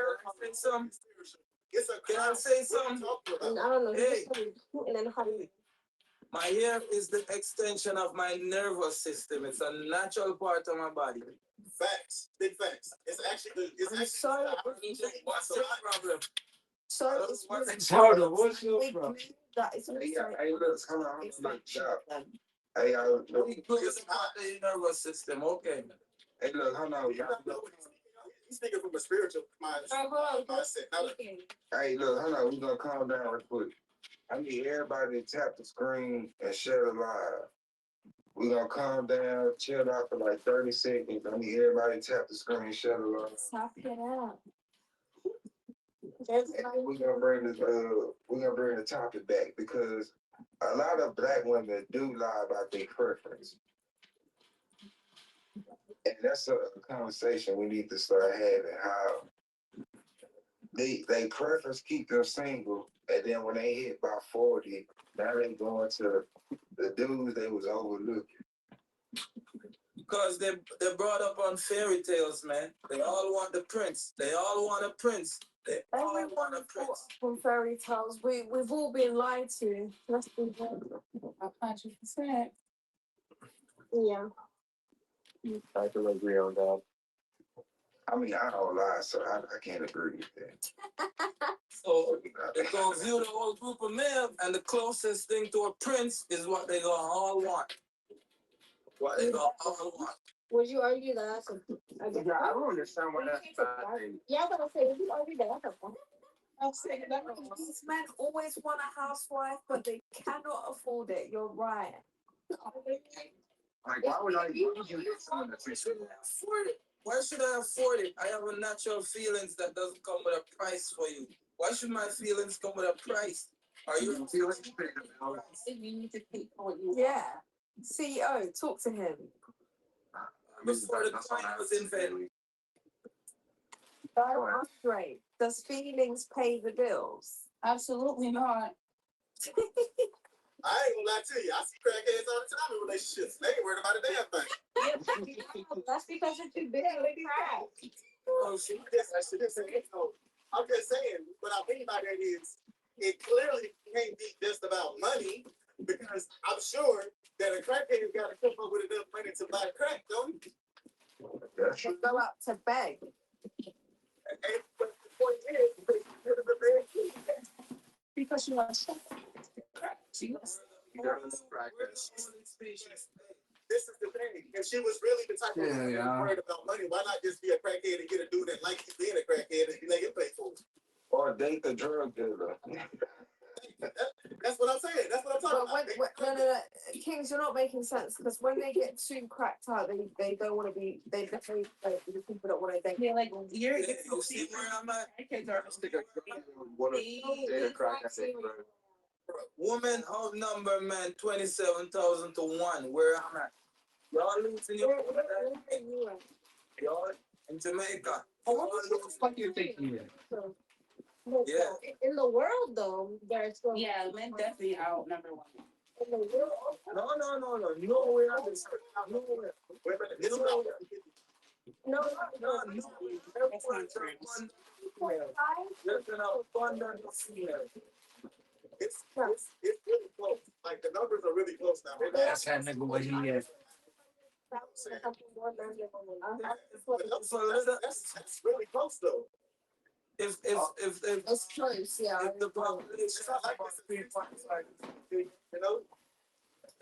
Can I say something? I don't know. Hey. And then my hair is the extension of my nervous system. It's a natural part of my body. Facts, big facts. It's actually what's your problem? So it's what's your problem? That is Hey, look, come on. it's Look, like Hey, y'all. It's not the nervous system. Okay. Hey, look, hold on. He's speaking from a spiritual mindset. Hey, look, hold on. We're going to calm down real quick. I need everybody to tap the screen and share the live. We're going to calm down, chill out for like 30 seconds. I need everybody to tap the screen and share the live. Tap it out. We're gonna bring the topic back because a lot of black women do lie about their preference. And that's a conversation we need to start having, how they preference keep them single, and then when they hit about 40, now they going to the dudes they was overlooking. Because they're brought up on fairy tales, man. They all want the prince. They all want a prince. They all want a prince. From fairy tales, we've all been lied to. Let's be 100%. Yeah. I can agree on that. I mean, I don't lie, so I can't agree with that. So they're gonna view the whole group of men, and the closest thing to a prince is what they gonna all want. What they gonna all want. Would you argue that? I don't understand what that's about. Yeah, I'm gonna say, would you argue that? These men always want a housewife, but they cannot afford it. You're right. Like, why would I use you this on the Afford it. Why should I afford it? I have a natural feelings that doesn't come with a price for you. Why should my feelings come with a price? Are you feeling? You need to pay for what you. Yeah. CEO, talk to him. Before the coin was invented. Andre, does feelings pay the bills? Absolutely not. I ain't gonna lie to you. I see crackheads all the time in relationships. They ain't worried about a damn thing. That's because you're too busy with crack. Oh, shit. I'm just saying, what I mean by that is, it clearly can't be just about money, because I'm sure that a crackhead got to come up with enough money to buy crack, don't he? They go out to beg. But the point is, Because you want to crack. this is the thing. If she was really the type of woman who was worried about money, why not just be a crackhead and get a dude that likes you being a crackhead and you let him pay for it? Or date the drug dealer. That's what I'm saying. That's what I'm talking about. No. Kings, you're not making sense, because when they get too cracked out, they don't want to be. They definitely the people that want to date. Yeah, like you're. You see where I'm at? Women outnumber men 27,000 to 1. Where I'm at. Y'all losing your y'all in Jamaica. What do you think here? Yeah. In the world, though, there's so Yeah, men definitely outnumber women. in the world. No. Nowhere. Nowhere. No, Everyone's there's an abundance of females. It's really close. Like, the numbers are really close now. That's that nigga what he is. That's really close, though. If It's close, yeah. if the population It's not like it's 3.5, you know?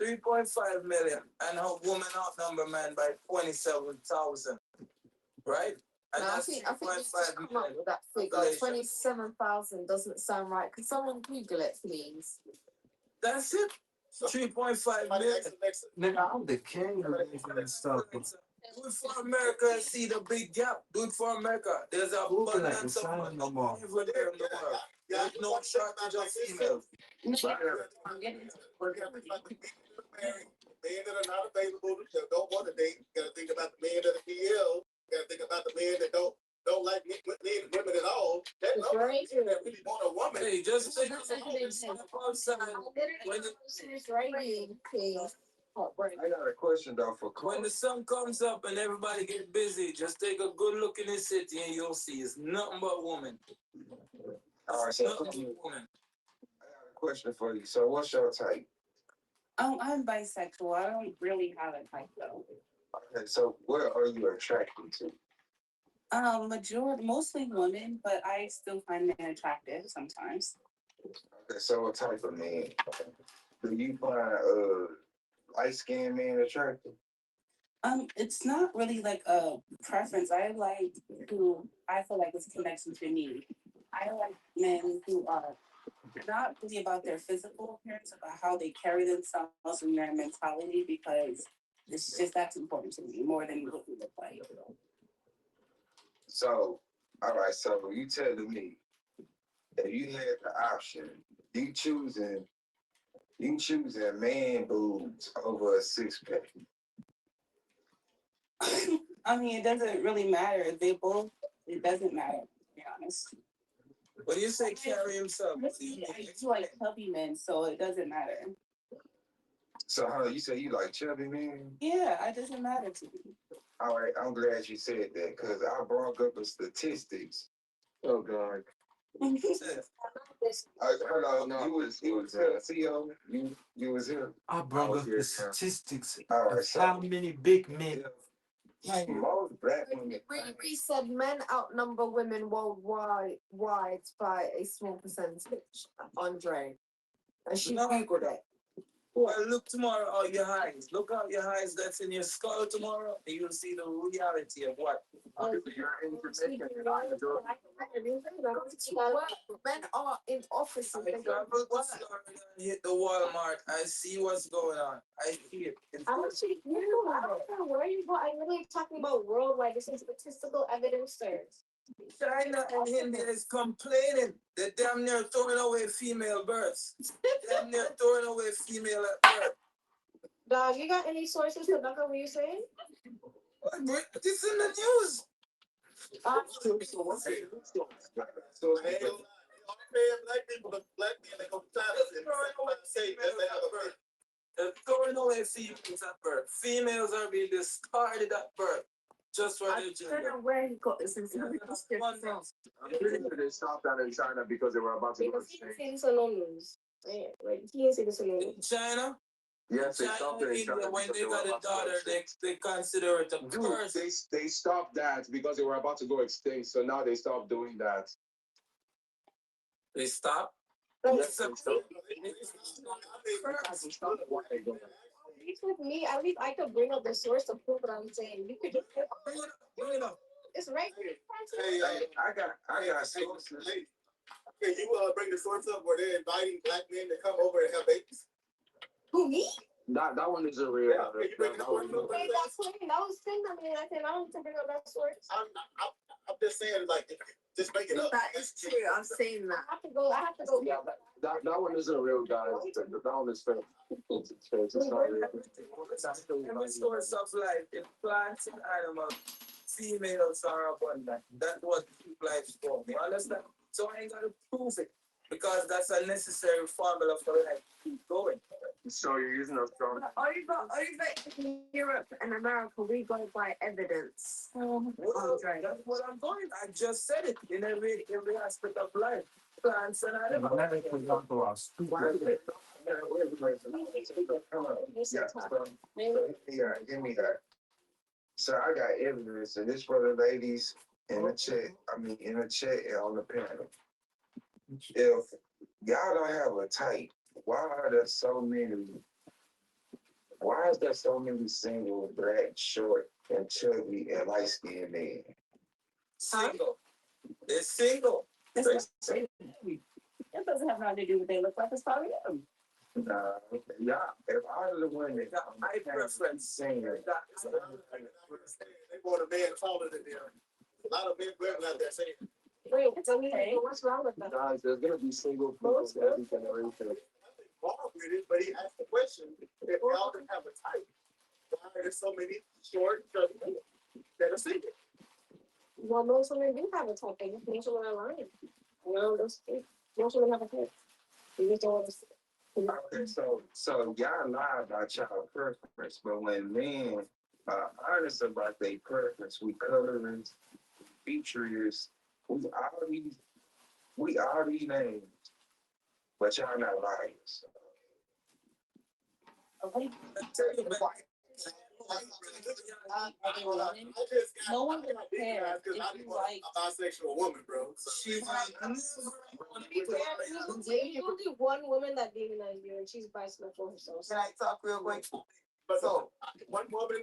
3.5 million and her woman outnumber man by 27,000, right? And No, I that's think you 3.5 just come up million. with that figure. population. 27,000 doesn't sound right. Could someone Google it, please? That's it. 3.5 million. Nigga, I'm the king of this stuff. Do it for America and see the big gap. Do it for America. There's a Google like the abundance of sign no more. everywhere in the world. There's no shortage of females. Men that are not available, that don't want to date. You gotta think about the men that are DL. You gotta think about the men that don't like women at all. That number of men that really want a woman. Hey, just think step outside. When I got a question though for when the sun comes up and everybody gets busy, just take a good look in the city and you'll see it's nothing but women. All right, so Nothing but women. I got a question for you. So what's your type? I'm bisexual. I don't really have a type though. Okay, so what are you attracted to? Mostly women, but I still find men attractive sometimes. Okay, so what type of man? Do you find light skinned men attractive? It's not really like a preference. I like who I feel like is a connection to me. I like men who are not really about their physical appearance, about how they carry themselves and their mentality, because it's just that's important to me more than what we look like. So, all right, so you telling me if you had the option, you choosing man boobs over a 6-pack. I mean, it doesn't really matter. It doesn't matter, to be honest. What do you say, carry himself? I do like chubby men, so it doesn't matter. So, you say you like chubby men? Yeah, it doesn't matter to me. All right, I'm glad you said that because I brought up the statistics. Oh God. Hold on, you was here, CEO. You was here. I brought up the statistics All right, of so how many big men. most black women. We said men outnumber women worldwide by a small percentage, Andre. And she Googled it. Well, look tomorrow out your eyes. Look out your eyes that's in your skull tomorrow, and you'll see the reality of what. You're in Jamaica. Men are in offices. I travel to Florida and hit the Walmart. I see what's going on. I see it. I'm actually, I don't know where you go. I'm literally talking about worldwide. This is statistical evidence, sir. China and India is complaining. They're damn near throwing away female births. Damn near throwing away female at birth. Dog, you got any sources to back up what you're saying? This in the news. So hey, black people, black men, they go to China and say that they have a birth. They're throwing away females at birth. Females are being discarded at birth. Just for their gender. I don't know where he got this information from. I'm pretty sure they stopped that in China because they were about to go Because he extinct. didn't say this on no news. Yeah, like, he didn't say this on no In news. China, Yes, they stopped it in India, China. when because they were got a about to go daughter, extinct. they consider it a Dude, curse. they stopped that because they were about to go extinct. So now they stopped doing that. They stop. Yes, they stopped. At least with me, at least I could bring up the source to prove what I'm saying. You could just Bring it up. it's right here. Hey, I got sources. hey, can you bring the source up where they're inviting black men to come over and have babies? Who, me? That one is a real. Yeah, can you bring the source up? Wait, that's clean. That was thing. I mean, I said I don't need to bring up that source. I'm just saying, like, just make it up. That is true. I'm saying that. I have to go. I have to go. Yeah, that one isn't real, guys. That one is fake. It's fake. It's not real. Every source of life, in plants and animals, females are abundant. That's what keep life going. You understand? So I ain't gotta prove it. Because that's a necessary formula for life to keep going. So you're using a strong. Over in Europe and America, we go by evidence. Well, that's what I'm doing. I just said it in every aspect of life. Plants and animals. Yeah, give me that. So I got evidence, and this for the ladies in the chat. In the chat and on the panel. If y'all don't have a type, why is there so many single, black, short, and chubby, and light skinned men? Single. They're single. It doesn't have nothing to do with what they look like. It's probably them. Nah, yeah. If all of the women, My preference. singer, They want a man taller than them. A lot of men women out there saying, Wait, what's wrong with that? Guys, there's gonna be single people in every generation. wrong with it, but he asked the question, if y'all didn't have a type, why are there so many short, chubby people that are single? Well, most women do have a type. They just most women are lying. Well, most women have a type. They just don't want to. okay, so y'all lie about y'all preference, but when men are honest about their preference, we colorings, features, we all these names, but y'all not liars. No one can care if you like. A bisexual woman, bro. She's Only one woman that demonized you, and she's bisexual herself. Can I talk real quick? But So, one woman.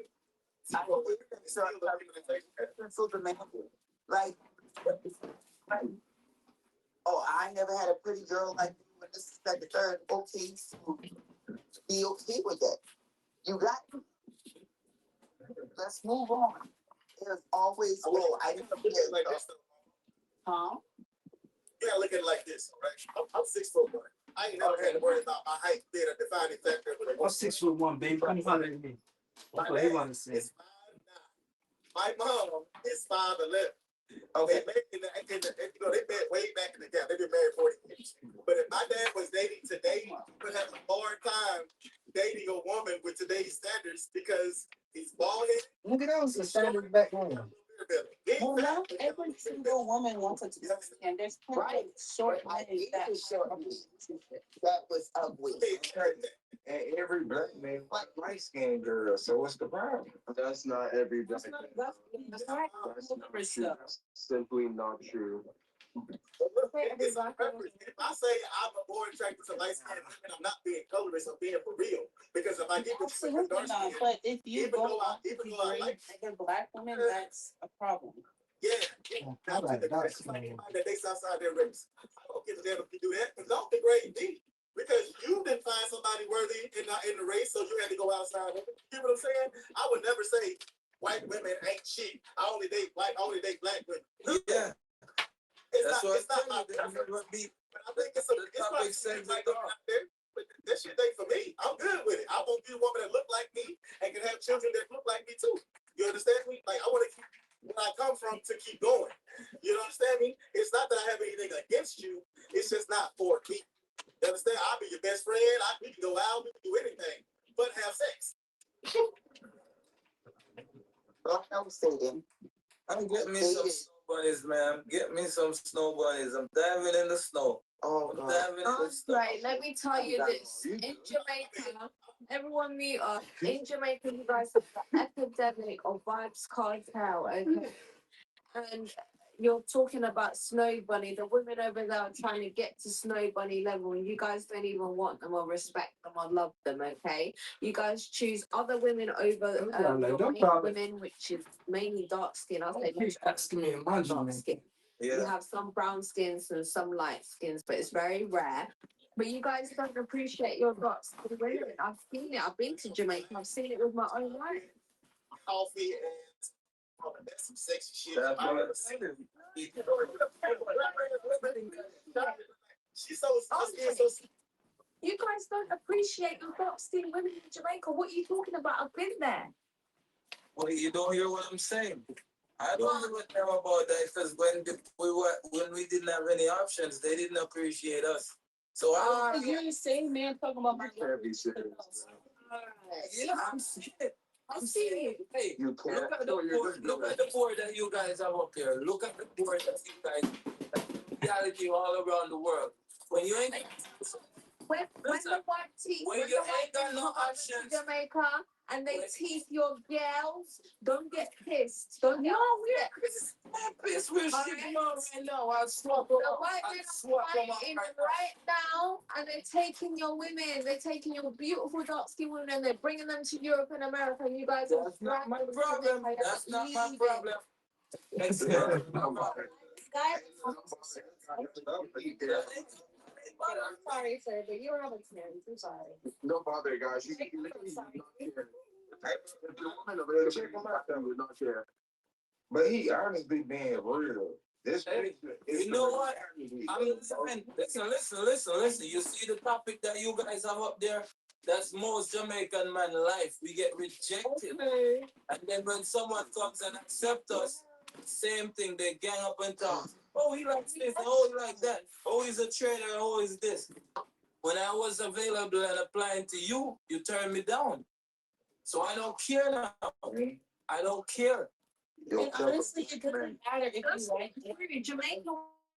so demanding. Like, oh, I never had a pretty girl like you, and this is like the third. Okay, so be okay with that. You got. Let's move on. There's always. Oh, I didn't forget. Like this, Huh? you gotta look at it like this, right? I'm 6'1". I ain't never had to worry about my height being a defining factor. I'm 6'1", baby. Come holler at me. That's what he want to say. Is 5'9". My mom is 5'11". Okay. They met they met way back in the gap. They've been married 40 years. But if my dad was dating today, he would have a hard time dating a woman with today's standards because he's bald headed. Look at those standards back then. Well, not every single woman wants a two, and there's plenty of short ladies that That was ugly. And every black man like light skinned girl, so what's the problem? That's not every black That's man. not, that's not That's simply not true. It's a preference. If I say I'm more attracted to light skinned women, I'm not being colorist, I'm being for real. Because if I get with you with dark skin, But if you even go though I on to like degrade black women, that's a problem. yeah, I like that. it's like anybody that dates outside their race. I don't give a damn if you do that, because don't degrade me. Because you didn't find somebody worthy and not in the race, so you had to go outside. You know what I'm saying? I would never say white women ain't shit. I only date black women. Yeah, that's what It's not my preference. But I think it's probably something like out there. But that shit ain't for me. I'm good with it. I want to be a woman that look like me and can have children that look like me too. You understand me? Like I want to keep where I come from to keep going. You understand me? It's not that I have anything against you. It's just not for me. You understand? I'll be your best friend. We can go out. We can do anything, but have sex. I was saying. Get me some snow bunnies, man. Get me some snow bunnies. I'm diving in the snow. Oh, I'm diving in the snow. right, let me tell you this. In Jamaica, everyone mute up. In Jamaica, you guys have the epidemic of vibes cartel, okay? And you're talking about Snow Bunny. The women over there are trying to get to Snow Bunny level, and you guys don't even want them or respect them or love them, okay? You guys choose other women over your main women, which is mainly dark skin. I'll say Asking me, dark skin. You have some brown skins and some light skins, but it's very rare. But you guys don't appreciate your dark skin women. I've seen it. I've been to Jamaica. I've seen it with my own eyes. Coffee and that's some sexy shit. She's so you guys don't appreciate your dark skinned women in Jamaica. What are you talking about? I've been there. Well, you don't hear what I'm saying. I don't give a damn about that because when we didn't have any options, they didn't appreciate us. So you're the same man talking about my yeah, I'm scared. I'm serious. Hey, look at the board that you guys have up here. Look at the board that you guys reality all around the world. When you ain't when the white teeth, when you ain't got no options, Jamaica, and they teeth your girls, don't get pissed. Don't get pissed. We're shitting on right now. I'll swap the white men are fighting right now, and they're taking your women. They're taking your beautiful dark skinned women, and they're bringing them to Europe and America. And you guys that's not my problem. That's not my problem. Guys. I'm sorry, sir, but you don't have a chance. I'm sorry. Don't bother, guys. Check him out. But he honestly being real. This you know what? I mean, listen. You see the topic that you guys have up there? That's most Jamaican man life. We get rejected. Okay. And then when someone comes and accepts us, same thing, they gang up and talk. Oh, he likes this, oh, he like that. Oh, he's a traitor, oh, he's this. When I was available and applying to you, you turned me down. So I don't care now. I don't care. And honestly, it doesn't matter if you like it. Jamaican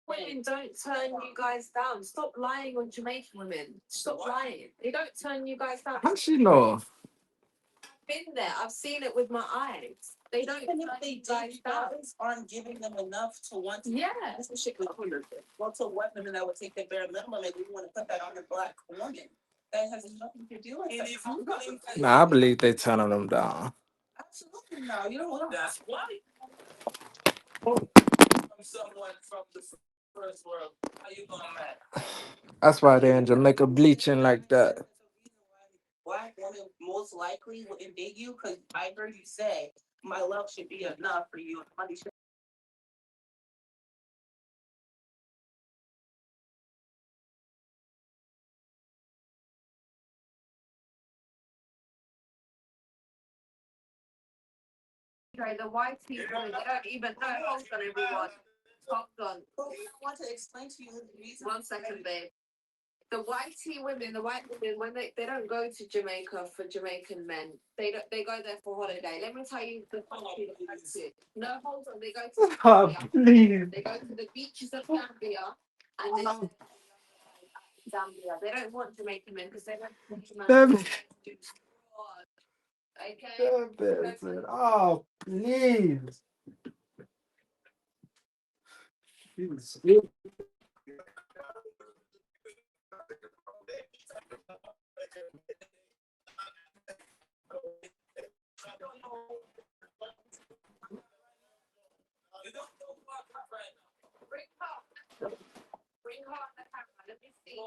women don't turn you guys down. Stop lying on Jamaican women. Stop lying. They don't turn you guys down. How she know? I've been there. I've seen it with my eyes. They don't. Even if they do, you guys aren't giving them enough to want to. Yeah. That's what shit was well, to white women that would take the bare minimum, and we want to put that on a black woman. That has nothing to do with it. Nah, I believe they turning them down. Absolutely no. You don't want That's why. Someone from the first world, how you gonna mad? That's why they in Jamaica bleaching like that. Black women most likely wouldn't date you because I heard you say my love should be enough for you. Money should. Okay, the white people, they don't even know. Hold on, everyone. Hold on. I want to explain to you the reason. 1 second, babe. The white women, when they don't go to Jamaica for Jamaican men, they go there for holiday. Let me tell you the country they go to. No, hold on, they go to Gambia. Please. They go to the beaches of Gambia and then Zambia. They don't want Jamaican men because they don't want Jamaican men. Okay. Oh, please. Bring her on the camera. Let me see.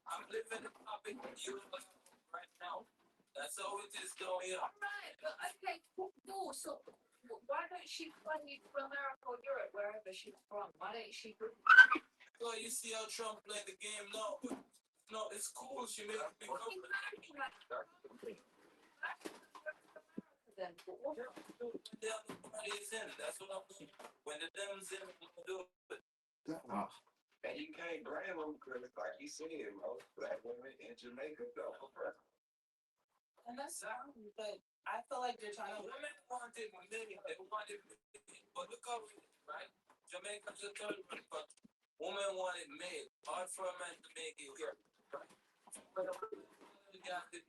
I'm living the topic you right now. That's all it is down here. Alright, but okay, cool. So why don't she play for America or Europe, wherever she's from? Why don't she? So you see how Trump played the game now? No, it's cool. She made a big company. Then When the other party is in, that's what I'm doing. When the Dems in, I'm gonna do it. And you can't blame them because, like you said, most black women in Jamaica don't oppress. and that's but I feel like they're trying to. Women wanted million, they wanted million. But look how, right? Jamaica's a third world country. Women wanted made. Hard for a man to make it here. Right? But the guy did